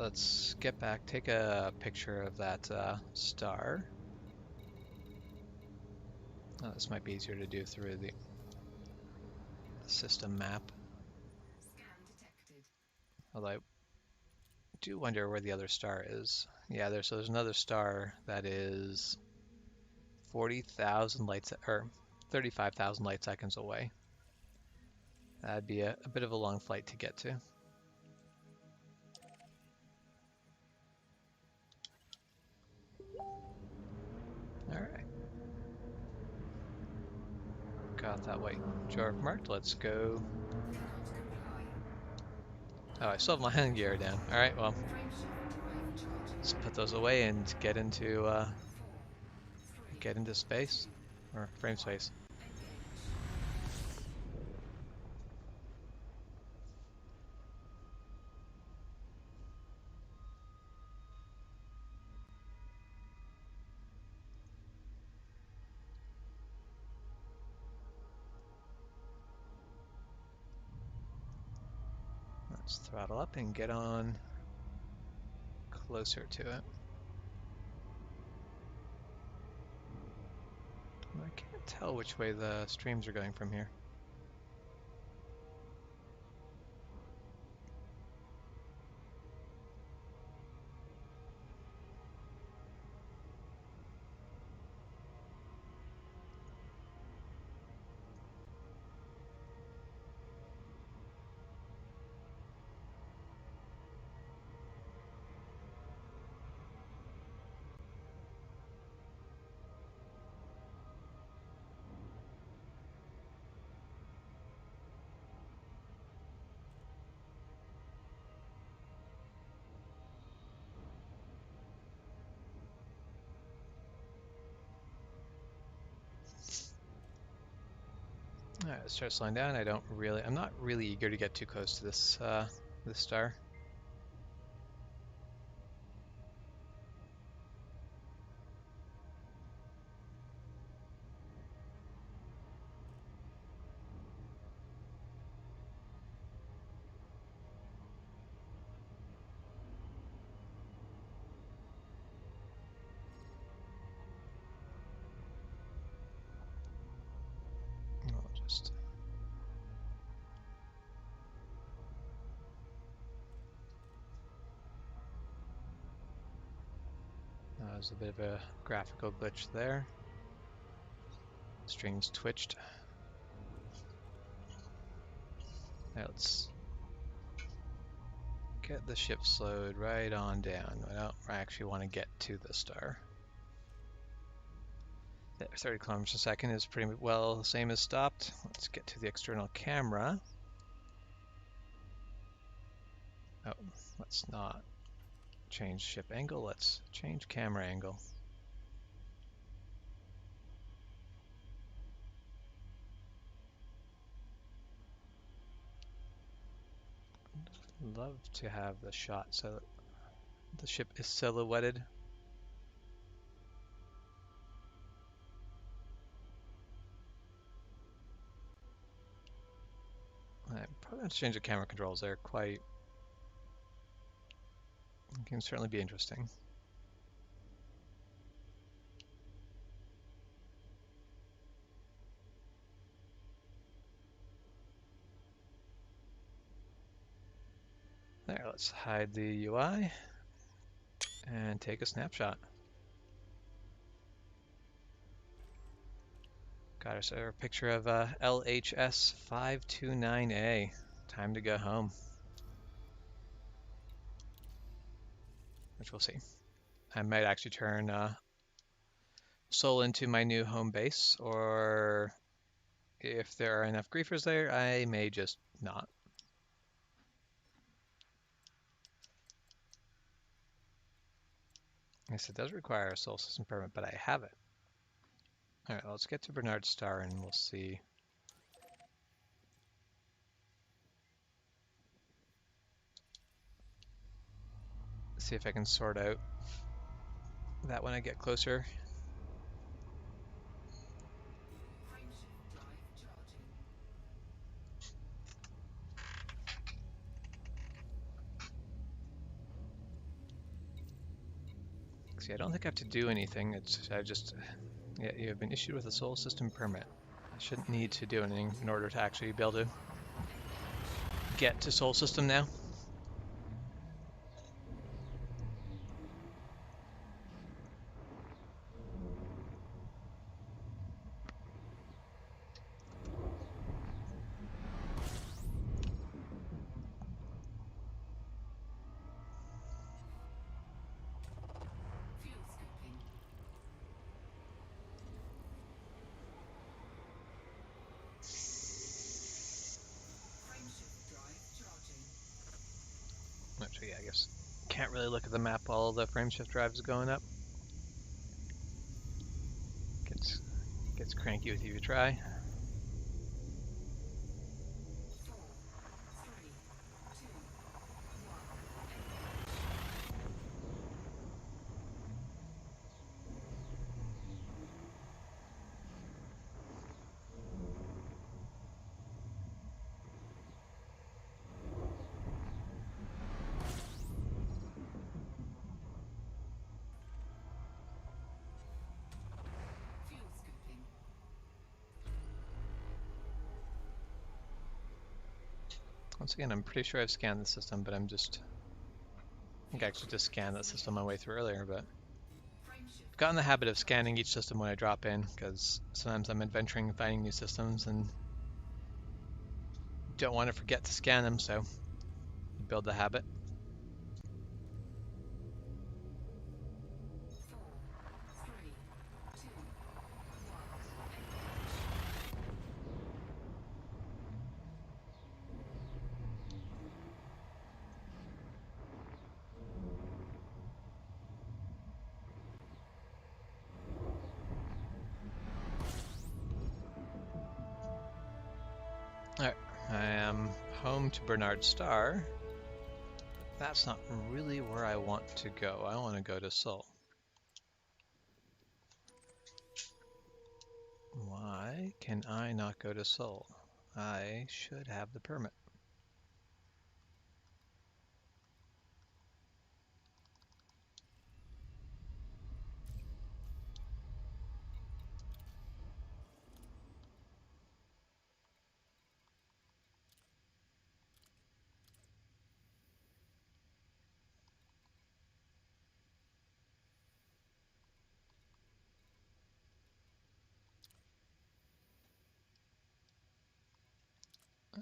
let's get back, take a picture of that star. Oh, this might be easier to do through the system map. Scan detected. Although I do wonder where the other star is. Yeah, there's another star that is 40,000 light or 35,000 light seconds away. That'd be a bit of a long flight to get to. All right. Got that white jar marked. Let's go. Cannot comply. Oh, I still have my hand gear down. All right, well, Frameshift drive charging. let's put those away and get into 4, 3, space 2, or frame 1. space. Engage. Let's throttle up and get on closer to it. I can't tell which way the streams are going from here. All right, let's start slowing down. I'm not really eager to get too close to this star. I'll just there's a bit of a graphical glitch there. Strings twitched. Now let's get the ship slowed right on down. I don't actually want to get to the star. 30 kilometers a second is pretty well the same as stopped. Let's get to the external camera. Oh, let's not change ship angle. Let's change camera angle. Love to have the shot so that the ship is silhouetted. I'm probably going to change the camera controls. They're quite, can certainly be interesting. There, let's hide the UI and take a snapshot. Got us a picture of LHS 529A. Time to go home. Which we'll see. I might actually turn Sol into my new home base, or if there are enough griefers there, I may just not. Yes, it does require a Sol system permit, but I have it. All right, let's get to Bernard Star and we'll see. See if I can sort out that when I get closer. Frameshift drive charging. See, I don't think I have to do anything. I just, yeah, you have been issued with a Sol system permit. I shouldn't need to do anything in order to actually be able to get to Sol system now. Fuel scoping. Frameshift drive charging. Actually, yeah, I guess can't really look at the map while the frameshift drive is going up. Gets cranky with you if you try. 4, 3, 2, 1. Fuel scoping. Once again, I'm pretty sure I've scanned the system, but I think I actually just scanned that system on my way through earlier, but Frameshift I've gotten the habit of scanning each system when I drop in, because sometimes I'm adventuring and finding new systems and don't want to forget to scan them, so you build the habit. 4, 3, 2, 1. Alright, I am home to Bernard Star. That's not really where I want to go. I want to go to Sol. Why can I not go to Sol? I should have the permit.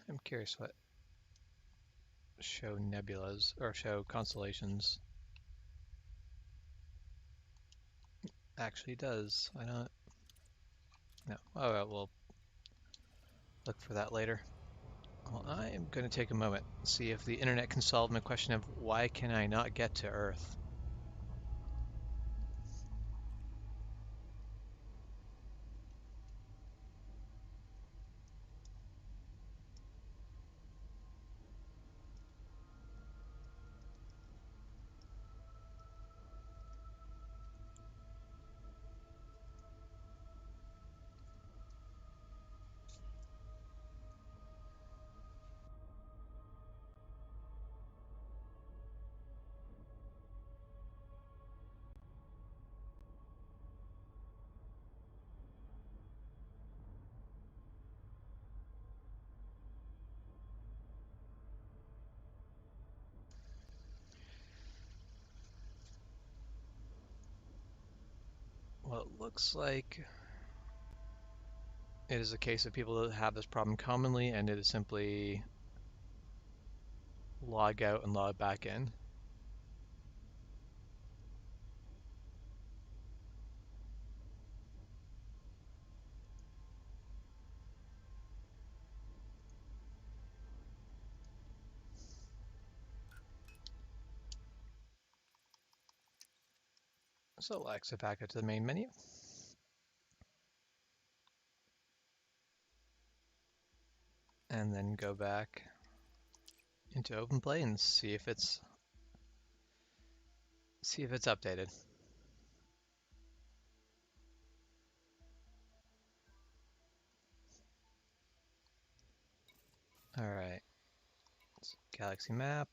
I'm curious what show nebulas or show constellations actually does. I don't know. Oh, well, we'll look for that later. Well, I am going to take a moment and see if the internet can solve my question of why can I not get to Earth? Well, it looks like it is a case of people that have this problem commonly, and it is simply log out and log back in. So we'll exit back out to the main menu. And then go back into OpenPlay and see if it's updated. All right, Galaxy map,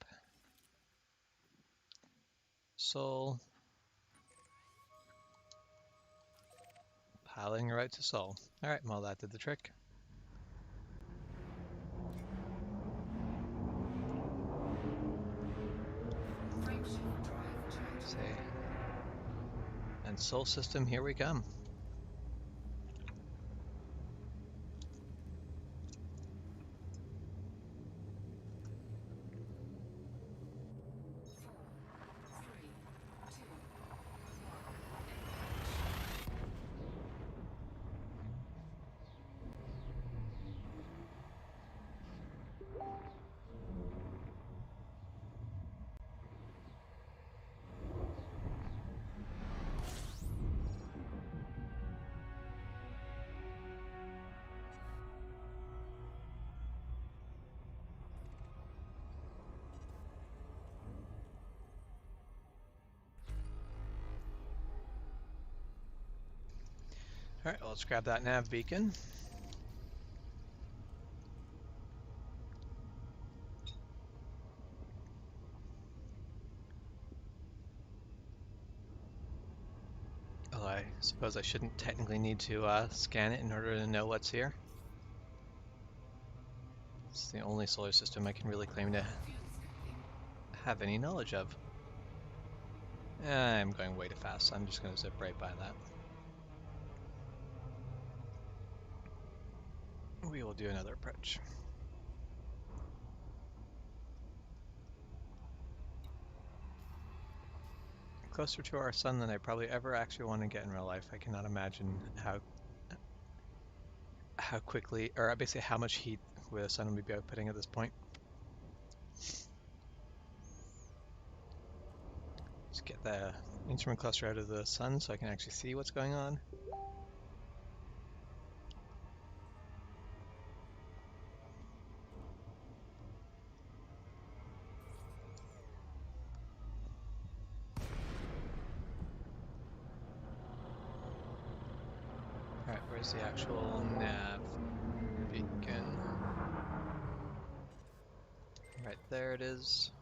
Sol. Piloting right to Sol. Alright, well that did the trick. Frameshift drive charging. Say. And Sol system, here we come. Four, three, two, one. Alright, well, let's grab that nav beacon. Oh, I suppose I shouldn't technically need to scan it in order to know what's here. It's the only solar system I can really claim to Fuel scooping. have any knowledge of. I'm going way too fast. I'm just going to zip right by that. We will do another approach. Closer to our sun than I probably ever actually want to get in real life. I cannot imagine how quickly, or basically how much heat the sun would be outputting at this point. Let's get the instrument cluster out of the sun so I can actually see what's going on. Alright, where's the actual nav beacon? Right there it is.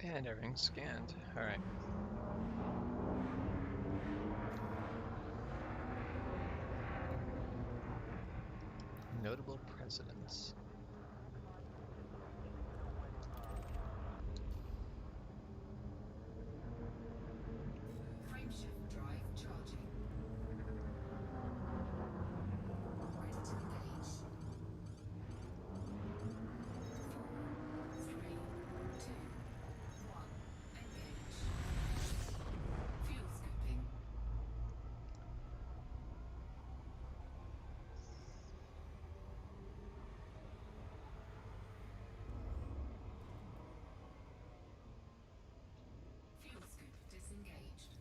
And everything's scanned. Alright. Notable presidents. Frameshift drive charging. Ready to engage. Four, three, two, one. Engage. Fuel scooping. Fuel scoop disengaged.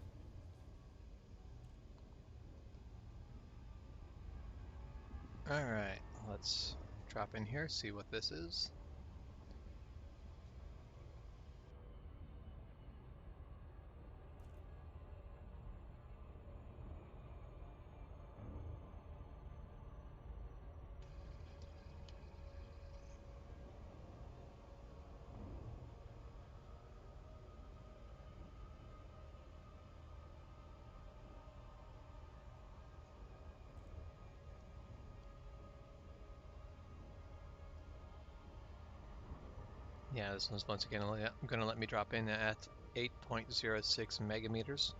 Alright, let's drop in here, see what this is. Yeah, this one's once again going to let me drop in at 8.06 megameters.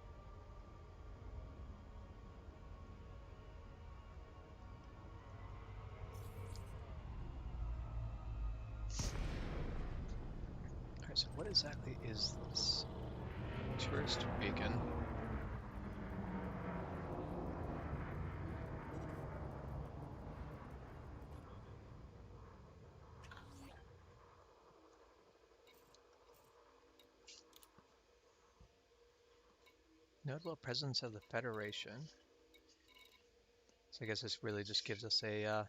Alright, so what exactly is this? Tourist beacon. Notable presence of the Federation. So I guess this really just gives us a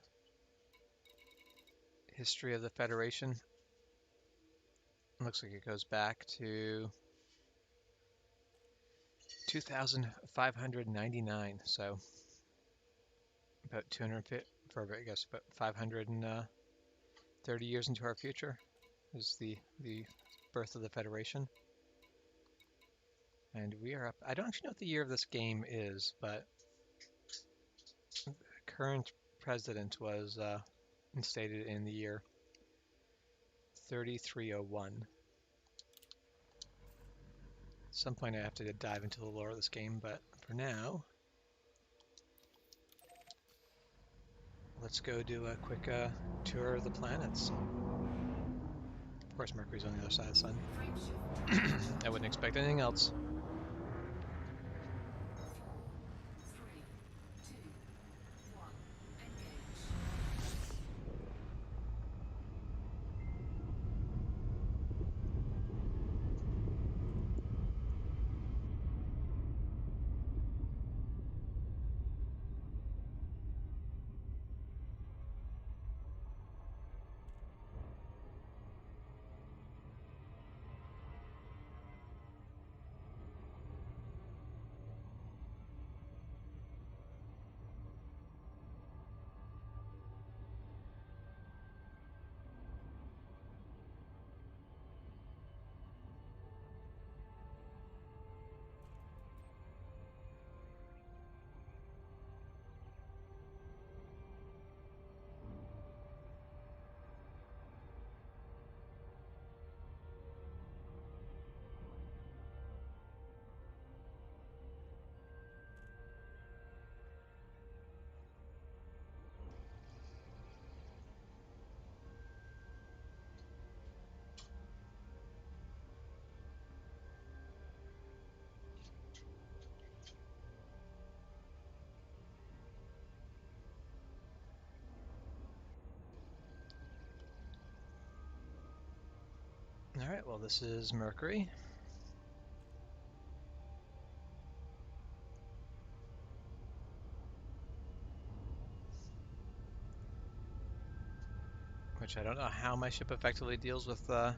history of the Federation. Looks like it goes back to 2,599, so about 250, for I guess about 500 and 30 years into our future is the birth of the Federation. And we are up. I don't actually know what the year of this game is, but the current president was instated in the year 3301. At some point I have to dive into the lore of this game, but for now, let's go do a quick tour of the planets. Of course, Mercury's on the other side of the sun. Frame shift. I wouldn't expect anything else. 4, 3, 2, 1. Engage. All right, well, this is Mercury. Which I don't know how my ship effectively deals with the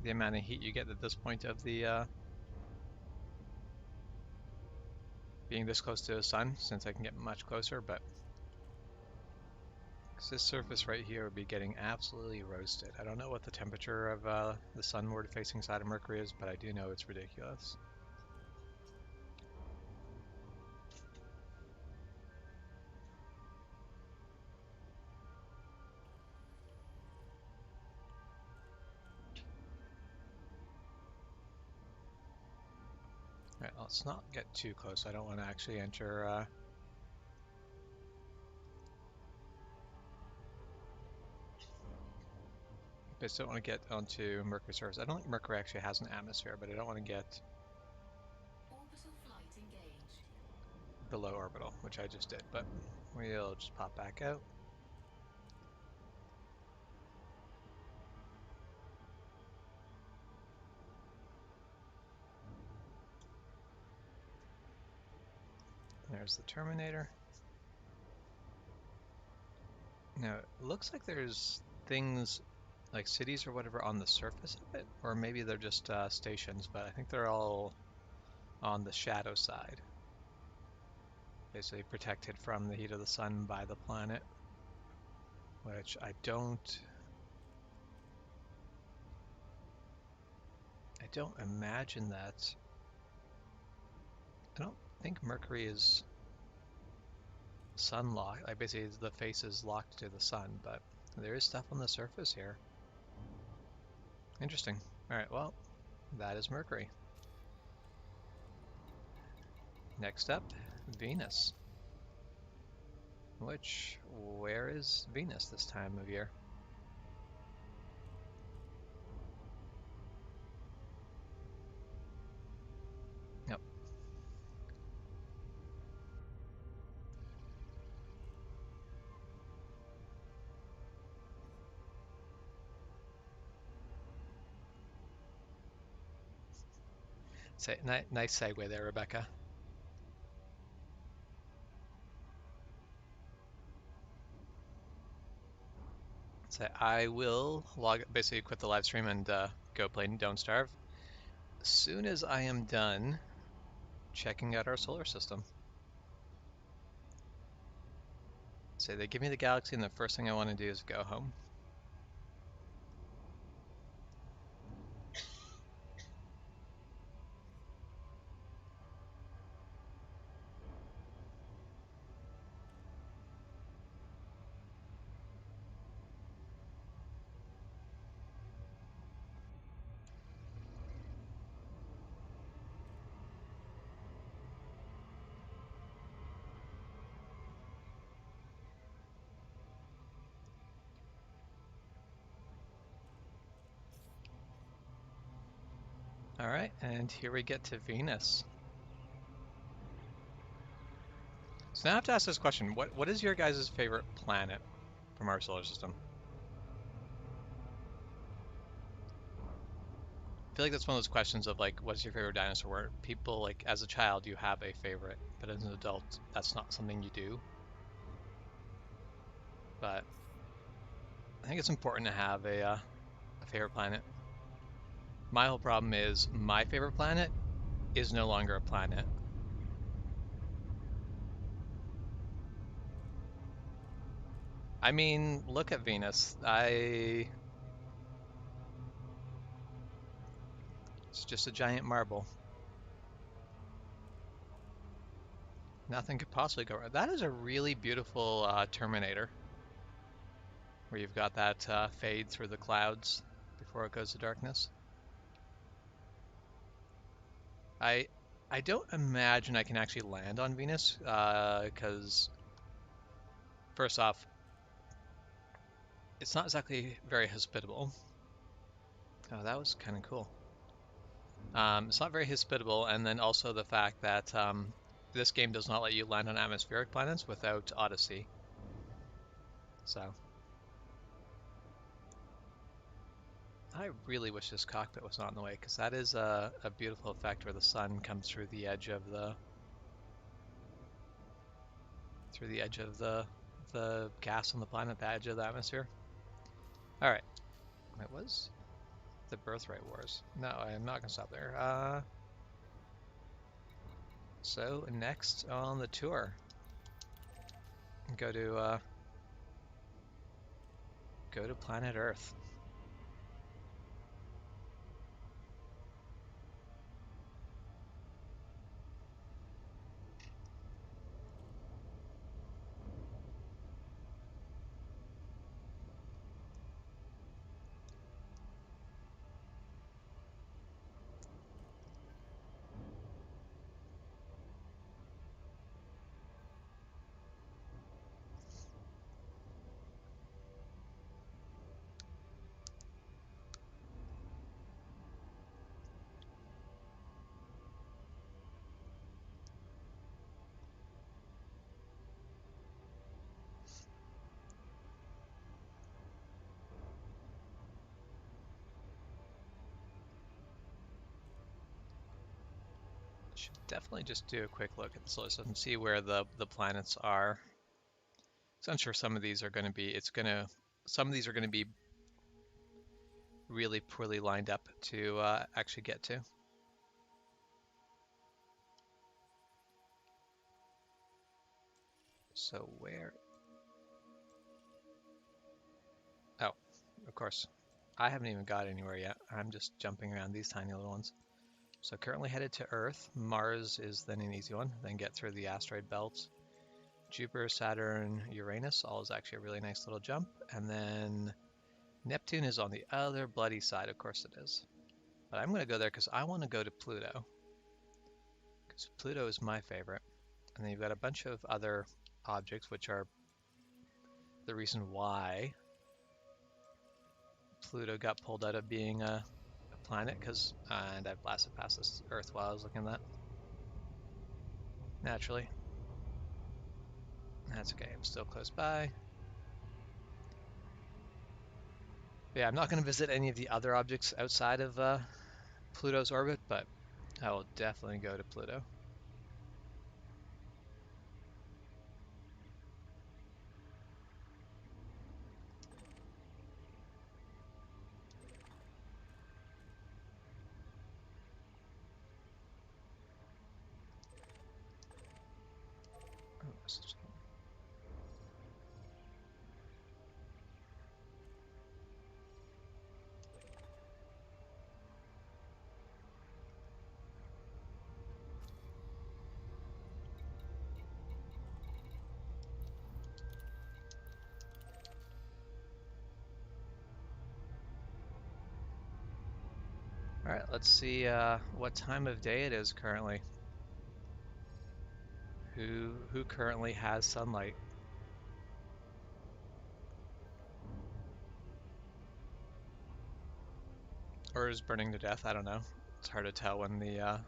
amount of heat you get at this point of the being this close to the sun, since I can get much closer, but 'cause this surface right here would be getting absolutely roasted. I don't know what the temperature of the sunward facing side of Mercury is, but I do know it's ridiculous. All right, let's not get too close. I don't want to actually enter I just don't want to get onto Mercury's surface. I don't think Mercury actually has an atmosphere, but I don't want to get Orbital flight engaged. below orbital, which I just did, but we'll just pop back out. There's the Terminator. Now, it looks like there's things like cities or whatever on the surface of it, or maybe they're just stations, but I think they're all on the shadow side. Basically protected from the heat of the sun by the planet, which I don't imagine that. I don't think Mercury is sun locked. Like basically the face is locked to the sun, but there is stuff on the surface here. Interesting. All right, well, that is Mercury. Next up, Venus. Which, where is Venus this time of year? Yep. Say, nice segue there, Rebecca. So I will basically quit the live stream and go play Don't Starve as soon as I am done checking out our solar system. So they give me the galaxy, and the first thing I want to do is go home. All right, and here we get to Venus. So now I have to ask this question. What is your guys' favorite planet from our solar system? I feel like that's one of those questions of like, what's your favorite dinosaur? Where people like, as a child, you have a favorite, but as an adult, that's not something you do. But I think it's important to have a favorite planet. My whole problem is my favorite planet is no longer a planet. I mean, look at Venus. It's just a giant marble. Nothing could possibly go wrong. That is a really beautiful Terminator, where you've got that fade through the clouds before it goes to darkness. I I don't imagine I can actually land on Venus, because first off, it's not exactly very hospitable. Oh, that was kind of cool. It's not very hospitable, and then also the fact that this game does not let you land on atmospheric planets without Odyssey. So I really wish this cockpit was not in the way, because that is a beautiful effect where the sun comes through the edge of the gas on the planet, the edge of the atmosphere. All right, it was the birthright wars. No, I am not gonna stop there. So next on the tour, go to planet Earth. Should definitely just do a quick look at the solar system, see where the planets are. So I'm sure some of these are going to be, some of these are going to be really poorly lined up to actually get to. So where? Oh, of course. I haven't even got anywhere yet. I'm just jumping around these tiny little ones. So currently headed to Earth. Mars is then an easy one. Then get through the asteroid belt. Jupiter, Saturn, Uranus, all is actually a really nice little jump. And then Neptune is on the other bloody side, of course it is. But I'm going to go there because I want to go to Pluto. Because Pluto is my favorite. And then you've got a bunch of other objects, which are the reason why Pluto got pulled out of being a planet, because, and I blasted past this Earth while I was looking at that. Naturally. That's okay, I'm still close by. But yeah, I'm not going to visit any of the other objects outside of Pluto's orbit, but I will definitely go to Pluto. Oh, all right, let's see what time of day it is currently. Who currently has sunlight? Or is burning to death? I don't know. It's hard to tell when the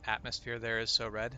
atmosphere there is so red.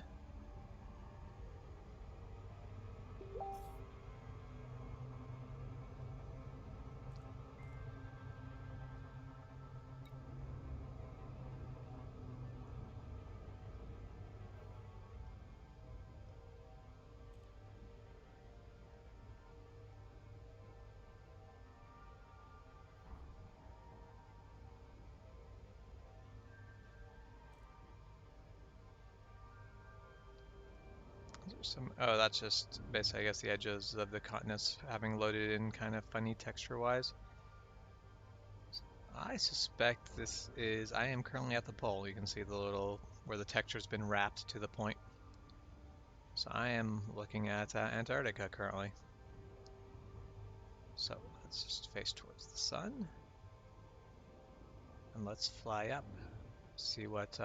Oh, that's just basically, I guess, the edges of the continents having loaded in kind of funny texture-wise. I suspect I am currently at the pole. You can see the little, where the texture's been wrapped to the point. So I am looking at Antarctica currently. So let's just face towards the sun. And let's fly up. See what,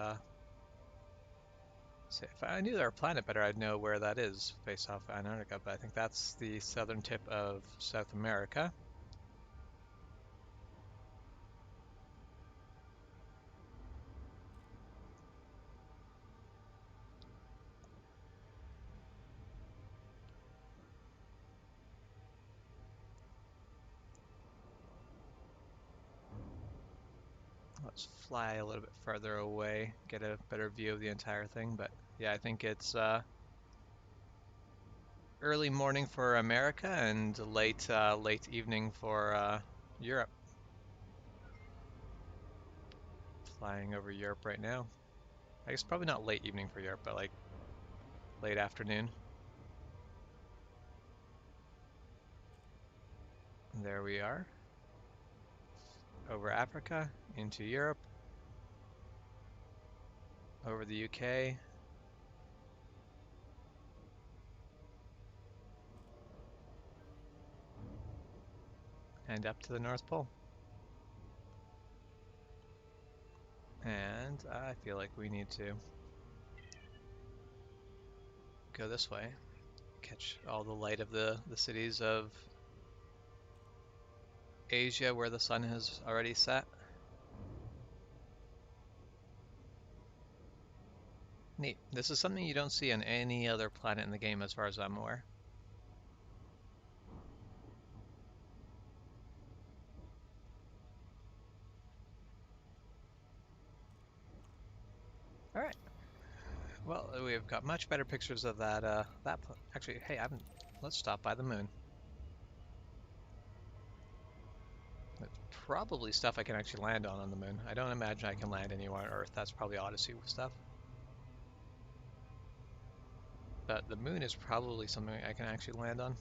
see, if I knew our planet better, I'd know where that is based off Antarctica, but I think that's the southern tip of South America. Let's fly a little bit further away, get a better view of the entire thing, but yeah, I think it's early morning for America and late evening for Europe. Flying over Europe right now. I guess probably not late evening for Europe, but like late afternoon. And there we are. Over Africa, into Europe, over the UK. And up to the North Pole. And I feel like we need to go this way, catch all the light of the cities of Asia where the sun has already set. Neat. This is something you don't see on any other planet in the game as far as I'm aware. Alright. Well, we've got much better pictures of that, actually, hey, let's stop by the moon. There's probably stuff I can actually land on the moon. I don't imagine I can land anywhere on Earth. That's probably Odyssey stuff. But the moon is probably something I can actually land on.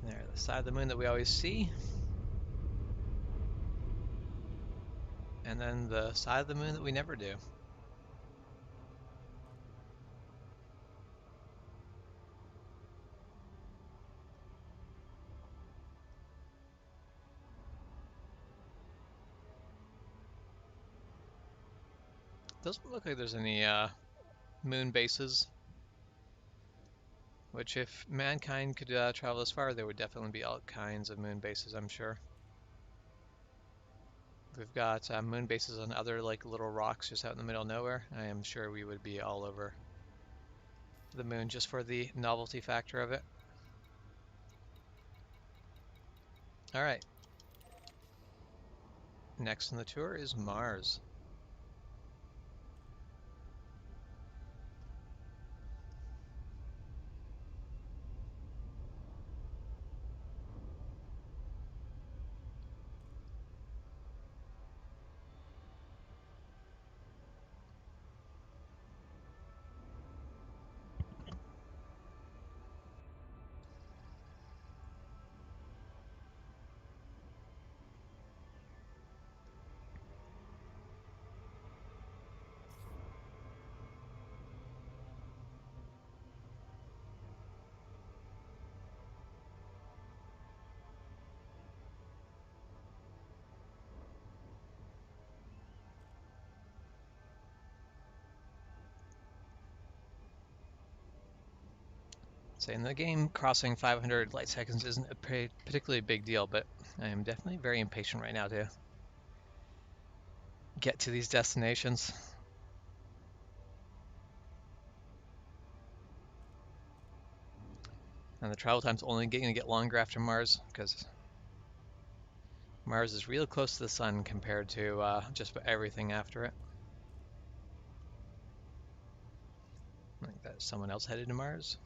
There, the side of the moon that we always see. And then the side of the moon that we never do. Doesn't look like there's any moon bases. Which, if mankind could travel as far, there would definitely be all kinds of moon bases, I'm sure. We've got moon bases on other like little rocks just out in the middle of nowhere. I am sure we would be all over the moon just for the novelty factor of it. All right. Next on the tour is Mars. So in the game, crossing 500 light seconds isn't a particularly big deal, but I am definitely very impatient right now to get to these destinations. And the travel time's only going to get longer after Mars, because Mars is real close to the sun compared to just about everything after it. I think that's someone else headed to Mars.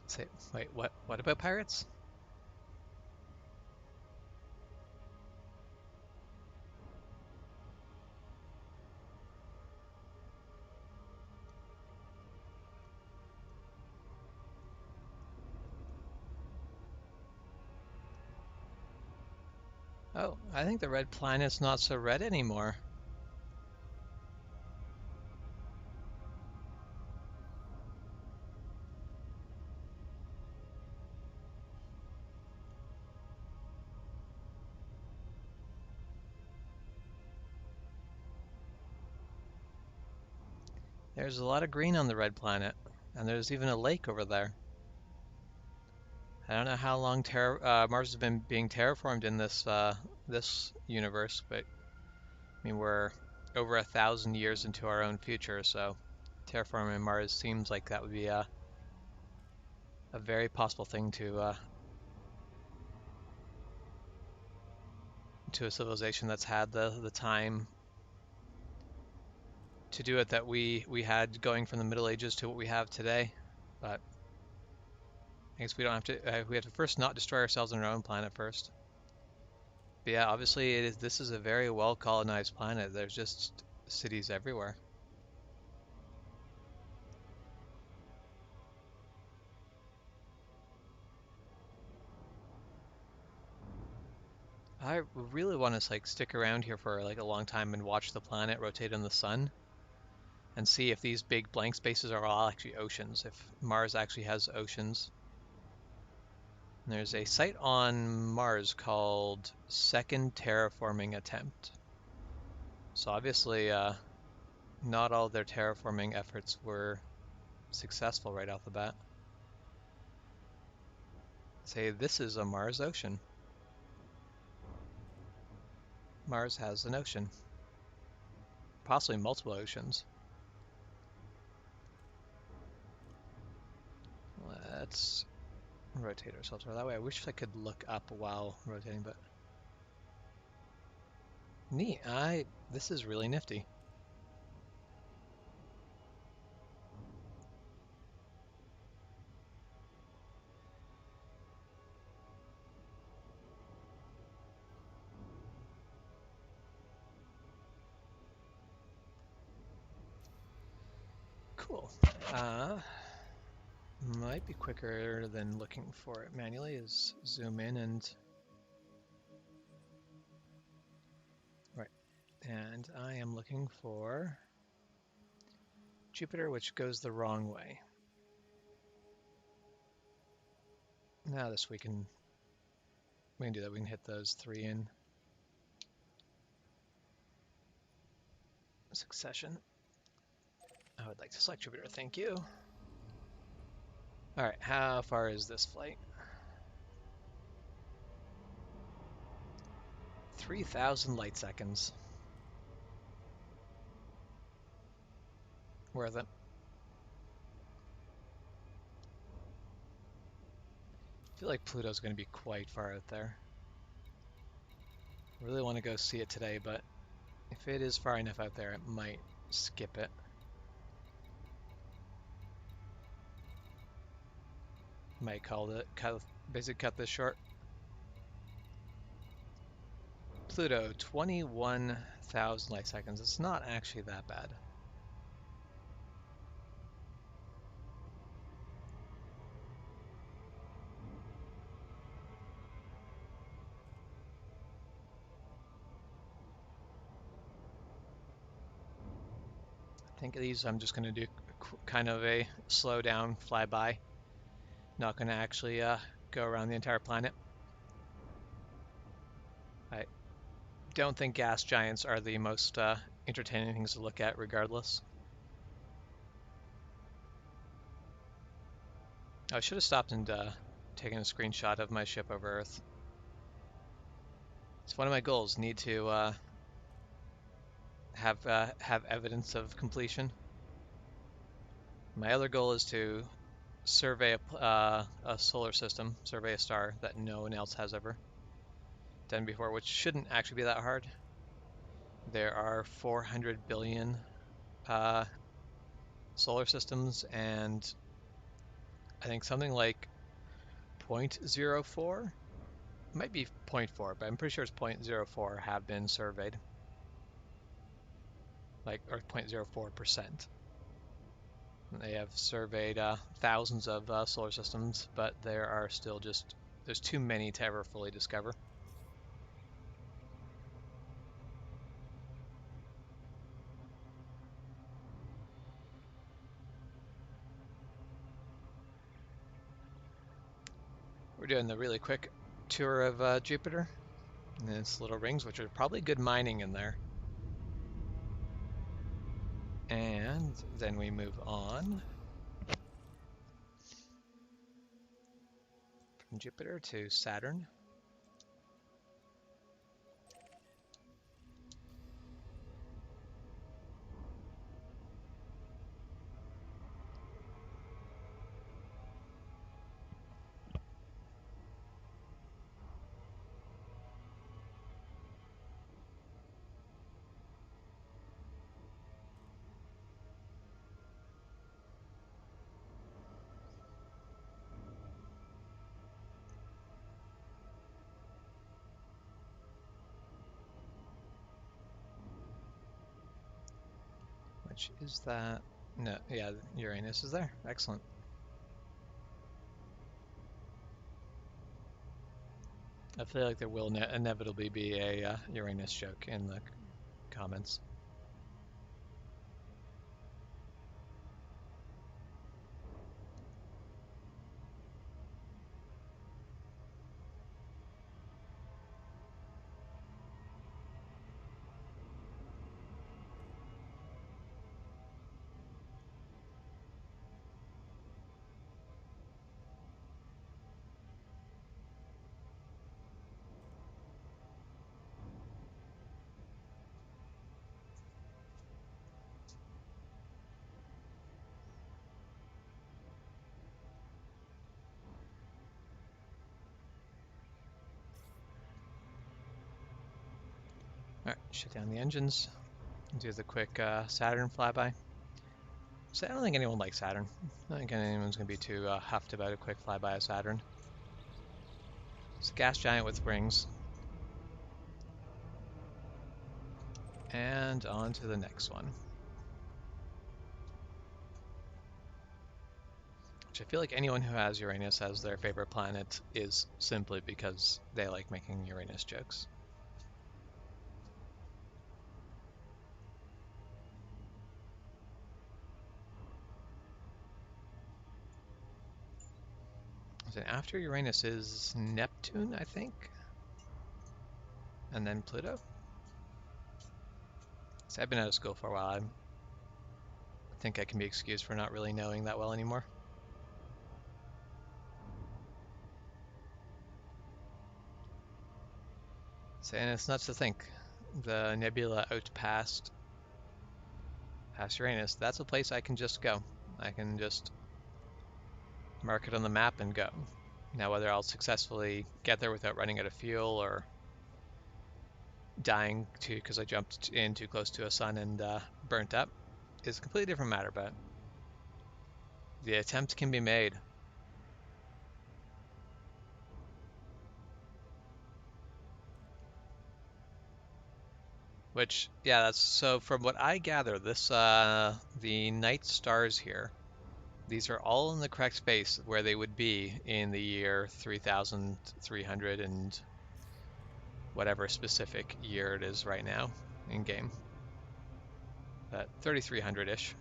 Say, wait, what? What about pirates? Oh, I think the red planet's not so red anymore. There's a lot of green on the red planet, and there's even a lake over there. I don't know how long Mars has been being terraformed in this universe, but I mean we're over 1,000 years into our own future, so terraforming Mars seems like that would be a very possible thing to a civilization that's had the time to do it that we had going from the Middle Ages to what we have today. But I guess we don't have to. We have to first not destroy ourselves on our own planet first. But yeah, obviously this is a very well colonized planet. There's just cities everywhere. I really want to like stick around here for like a long time and watch the planet rotate on the sun and see if these big blank spaces are all actually oceans, if Mars actually has oceans. And there's a site on Mars called Second Terraforming Attempt. So obviously not all their terraforming efforts were successful right off the bat. Say this is a Mars ocean. Mars has an ocean. Possibly multiple oceans. Let's rotate ourselves over that way. I wish I could look up while rotating, but neat. This is really nifty. Cool. Might be quicker than looking for it manually is zoom in and right. And I am looking for Jupiter, which goes the wrong way. Now this we can do that. We can hit those three in succession. I would like to select Jupiter, thank you. All right, how far is this flight? 3,000 light seconds. Worth it. I feel like Pluto's going to be quite far out there. I really want to go see it today, but if it is far enough out there, it might skip it. Might basically cut this short. Pluto, 21,000 light seconds. It's not actually that bad. I think these I'm just going to do kind of a slow down flyby. Not going to actually go around the entire planet. I don't think gas giants are the most entertaining things to look at regardless. I should have stopped and taken a screenshot of my ship over Earth. It's one of my goals. Need to have evidence of completion. My other goal is to survey a solar system, survey a star that no one else has ever done before, which shouldn't actually be that hard. There are 400 billion solar systems, and I think something like 0.04, might be 0.4, but I'm pretty sure it's 0.04 have been surveyed, like, or 0.04%. They have surveyed thousands of solar systems, but there are still there's too many to ever fully discover. We're doing the really quick tour of Jupiter and its little rings, which are probably good mining in there. And then we move on from Jupiter to Saturn. Which is that? No, yeah, Uranus is there. Excellent. I feel like there will inevitably be a Uranus joke in the comments. Alright, shut down the engines. Do the quick Saturn flyby. So I don't think anyone likes Saturn. I don't think anyone's going to be too huffed about a quick flyby of Saturn. It's a gas giant with rings. And on to the next one. Which I feel like anyone who has Uranus as their favorite planet is simply because they like making Uranus jokes. So after Uranus is Neptune, I think, and then Pluto. So I've been out of school for a while. I think I can be excused for not really knowing that well anymore. So, and it's nuts to think the nebula out past Uranus. That's a place I can just go. I can just mark it on the map and go. Now, whether I'll successfully get there without running out of fuel or dying because I jumped in too close to a sun and burnt up is a completely different matter, but the attempt can be made. Which, yeah, that's so from what I gather, this the night stars here, these are all in the correct space where they would be in the year 3300 and whatever specific year it is right now in game. But 3300-ish.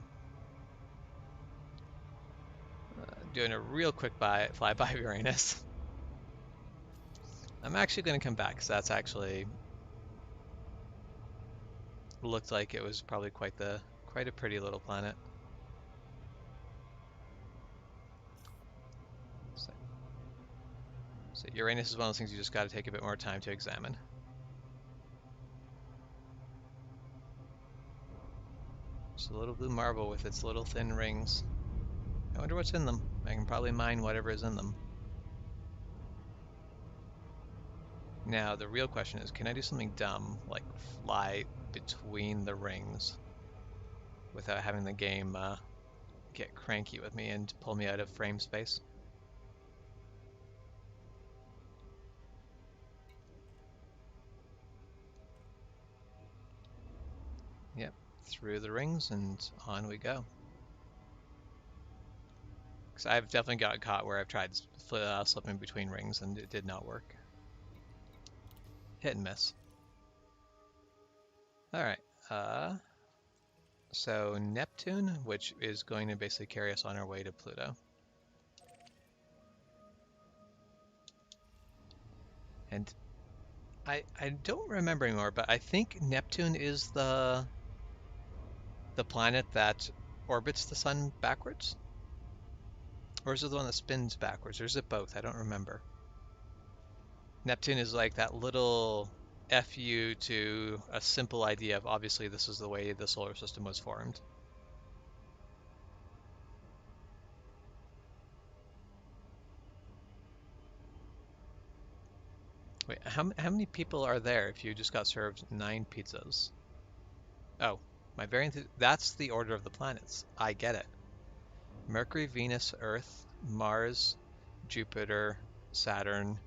Doing a real quick flyby of Uranus. I'm actually going to come back because that's actually looked like it was probably quite a pretty little planet. So Uranus is one of those things you just got to take a bit more time to examine. Just a little blue marble with its little thin rings. I wonder what's in them. I can probably mine whatever is in them. Now, the real question is, can I do something dumb, like fly between the rings without having the game get cranky with me and pull me out of frame space? Yep, through the rings and on we go. Because I've definitely got caught where I've tried slipping between rings and it did not work. Hit and miss. Alright, so Neptune, which is going to basically carry us on our way to Pluto. And I don't remember anymore, but I think Neptune is the planet that orbits the sun backwards? Or is it the one that spins backwards? Or is it both? I don't remember. Neptune is like that little FU to a simple idea of obviously this is the way the solar system was formed. Wait, how many people are there if you just got served 9 pizzas? Oh, my variant, that's the order of the planets. I get it. Mercury, Venus, Earth, Mars, Jupiter, Saturn,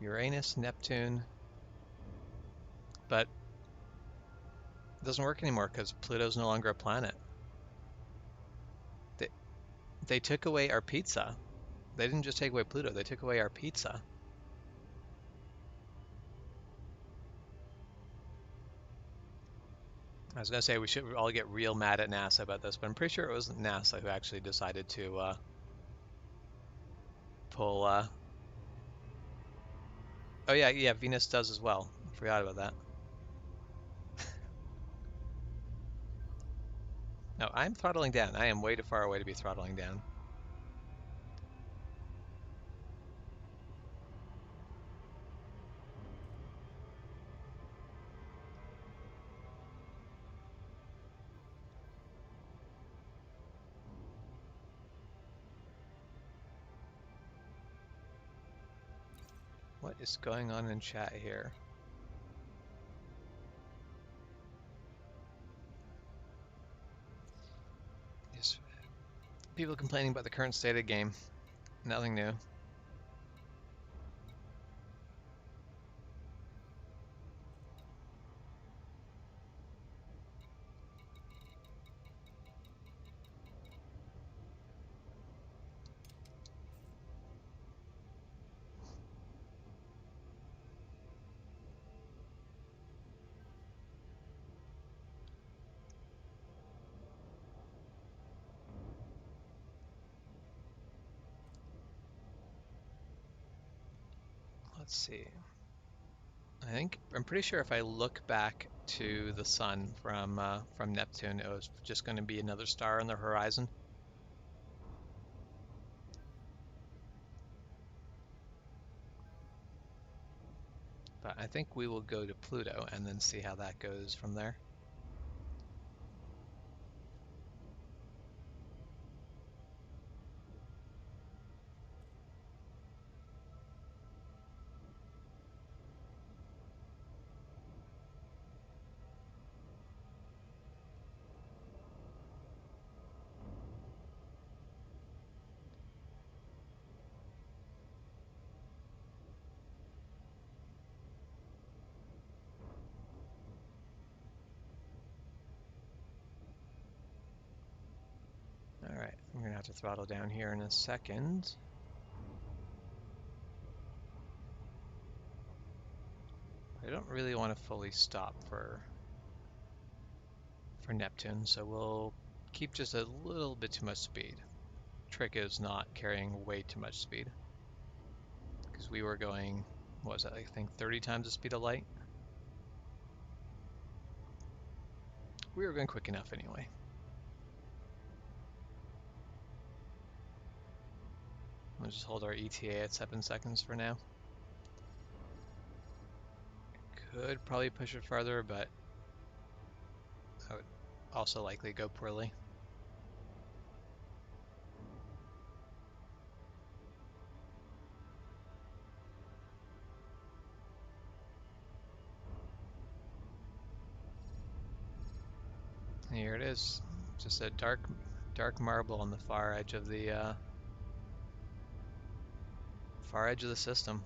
Uranus, Neptune. But it doesn't work anymore because Pluto's no longer a planet. They took away our pizza. They didn't just take away Pluto, they took away our pizza. I was going to say we should all get real mad at NASA about this, but I'm pretty sure it wasn't NASA who actually decided to pull... Oh yeah, Venus does as well. Forgot about that. No, I'm throttling down. I am way too far away to be throttling down. What is going on in chat here? Just people complaining about the current state of the game. Nothing new. Let's see. I'm pretty sure if I look back to the sun from Neptune, it was just going to be another star on the horizon. But I think we will go to Pluto and then see how that goes from there. Alright, I'm gonna have to throttle down here in a second. I don't really want to fully stop for Neptune, so we'll keep just a little bit too much speed. Trick is not carrying way too much speed, because we were going, what was that, I think 30 times the speed of light? We were going quick enough anyway. We'll just hold our ETA at 7 seconds for now. Could probably push it farther, but that would also likely go poorly. Here it is, just a dark marble on the far edge of the system.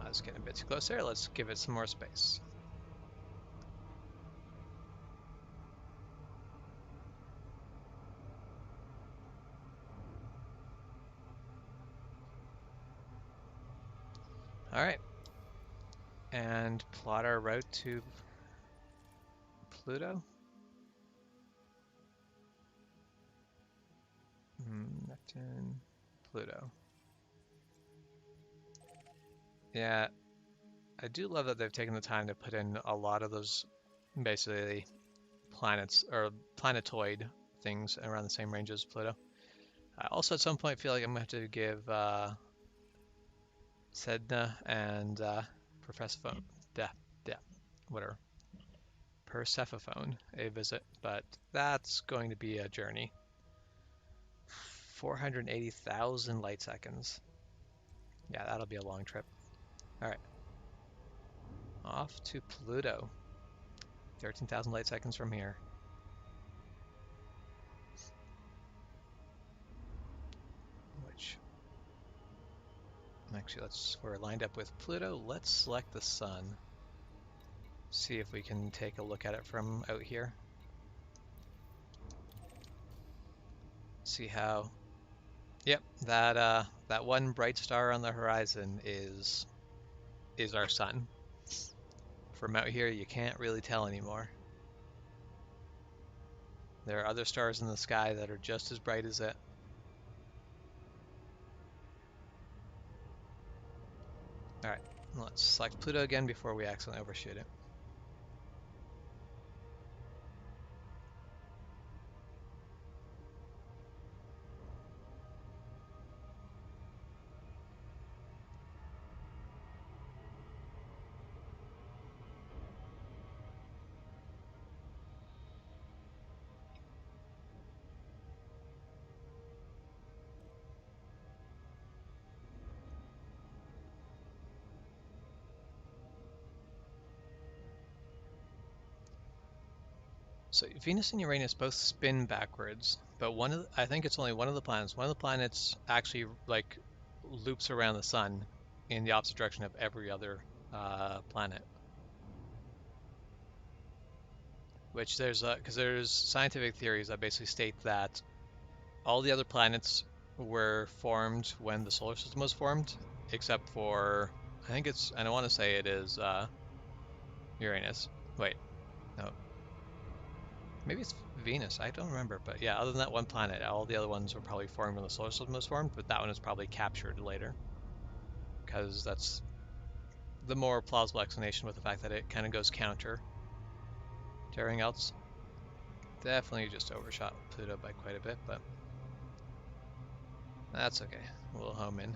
It's getting a bit too close there. Let's give it some more space. All right, and plot our route to Pluto. Neptune, Pluto. Yeah, I do love that they've taken the time to put in a lot of those basically planets or planetoid things around the same range as Pluto. I also at some point feel like I'm going to have to give Sedna and Persephone, whatever, Persephone a visit, but that's going to be a journey. 480,000 light seconds. Yeah, that'll be a long trip. All right, off to Pluto. 13,000 light seconds from here. Which, actually, we're lined up with Pluto. Let's select the sun. See if we can take a look at it from out here. See how, yep, that one bright star on the horizon is our sun. From out here, you can't really tell anymore. There are other stars in the sky that are just as bright as it. All right, let's select Pluto again before we accidentally overshoot it. So Venus and Uranus both spin backwards, but I think it's only one of the planets. One of the planets actually like loops around the sun in the opposite direction of every other planet. Which because there's scientific theories that basically state that all the other planets were formed when the solar system was formed, except for, and I want to say it is Uranus. Wait, no. Maybe it's Venus, I don't remember, but yeah, other than that one planet, all the other ones were probably formed when the solar system was formed, but that one is probably captured later. Because that's the more plausible explanation with the fact that it kind of goes counter to everything else. Definitely just overshot Pluto by quite a bit, but that's okay. We'll home in.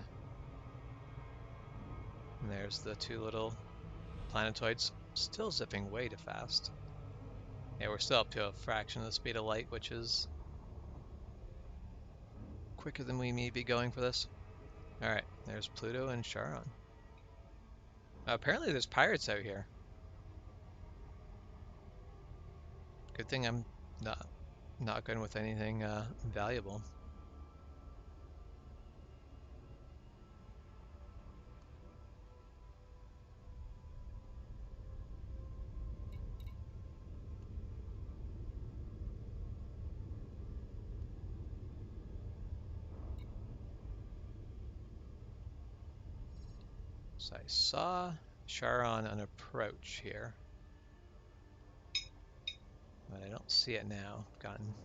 And there's the two little planetoids, still zipping way too fast. Yeah, we're still up to a fraction of the speed of light, which is quicker than we may be going for this. Alright, there's Pluto and Charon. Apparently there's pirates out here. Good thing I'm not going with anything valuable. So I saw Charon on approach here, but I don't see it now. I've gotten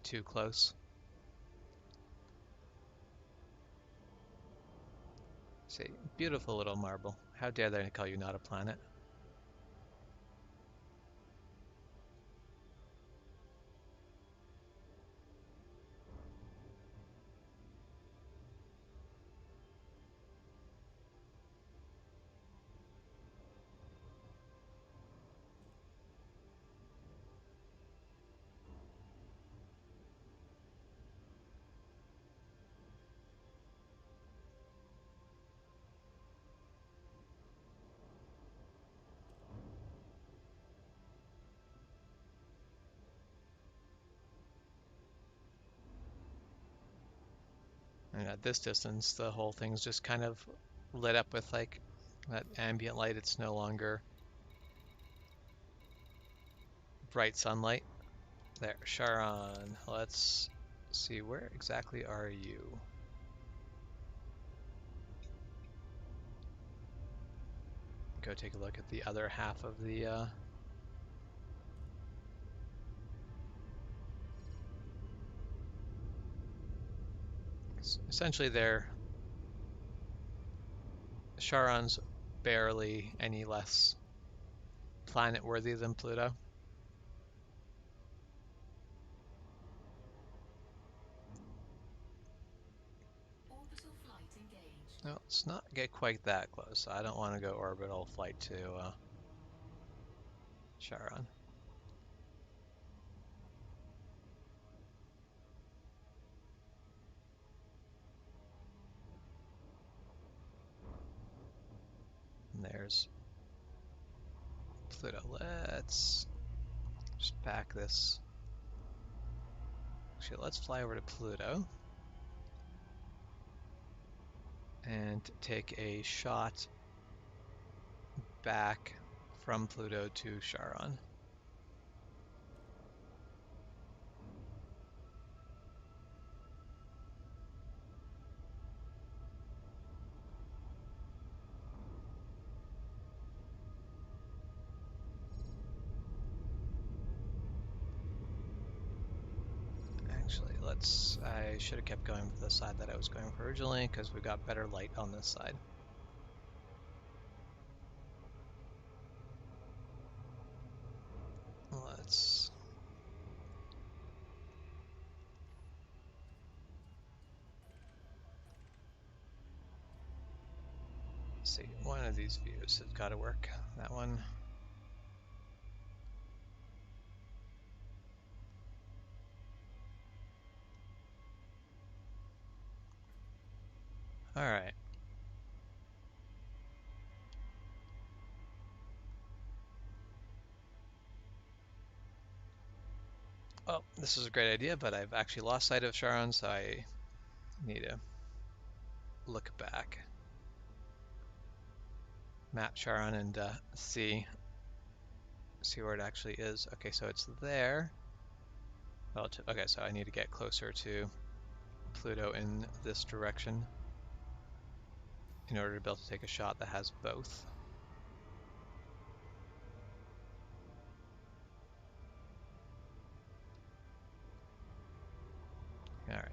too close. See, beautiful little marble. How dare they call you not a planet? And at this distance, the whole thing's just kind of lit up with like that ambient light. It's no longer bright sunlight. There, Charon. Let's see, where exactly are you? Go take a look at the other half of the essentially Charon's barely any less planet worthy than Pluto. Orbital flight engaged. No, let's not get quite that close. I don't want to go orbital flight to Charon. And there's Pluto. Let's just back this. Actually, let's fly over to Pluto and take a shot back from Pluto to Charon. Actually, I should have kept going with the side that I was going for originally because we got better light on this side. Let's see, one of these views has got to work. That one. All right. Oh, this is a great idea, but I've actually lost sight of Charon, so I need to look back. Map Charon and see where it actually is. Okay, so it's there. Relative. Okay, so I need to get closer to Pluto in this direction in order to be able to take a shot that has both. All right.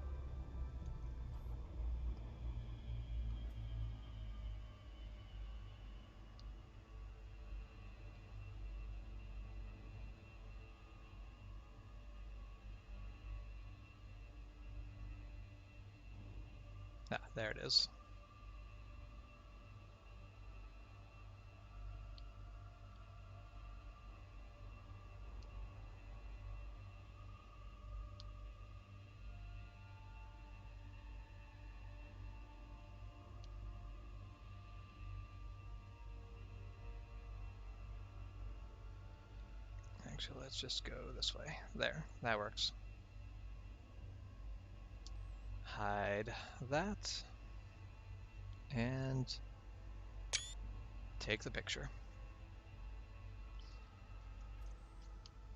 Ah, there it is. Actually, let's just go this way. There, that works. Hide that. And take the picture.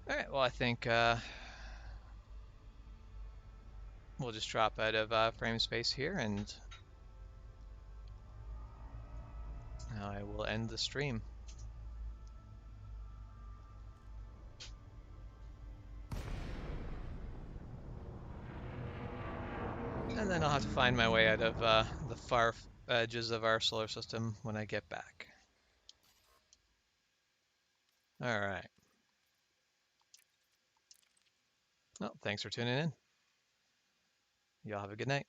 All right, well, I think we'll just drop out of frame space here and I will end the stream. And then I'll have to find my way out of the far edges of our solar system when I get back. All right. Well, thanks for tuning in. Y'all have a good night.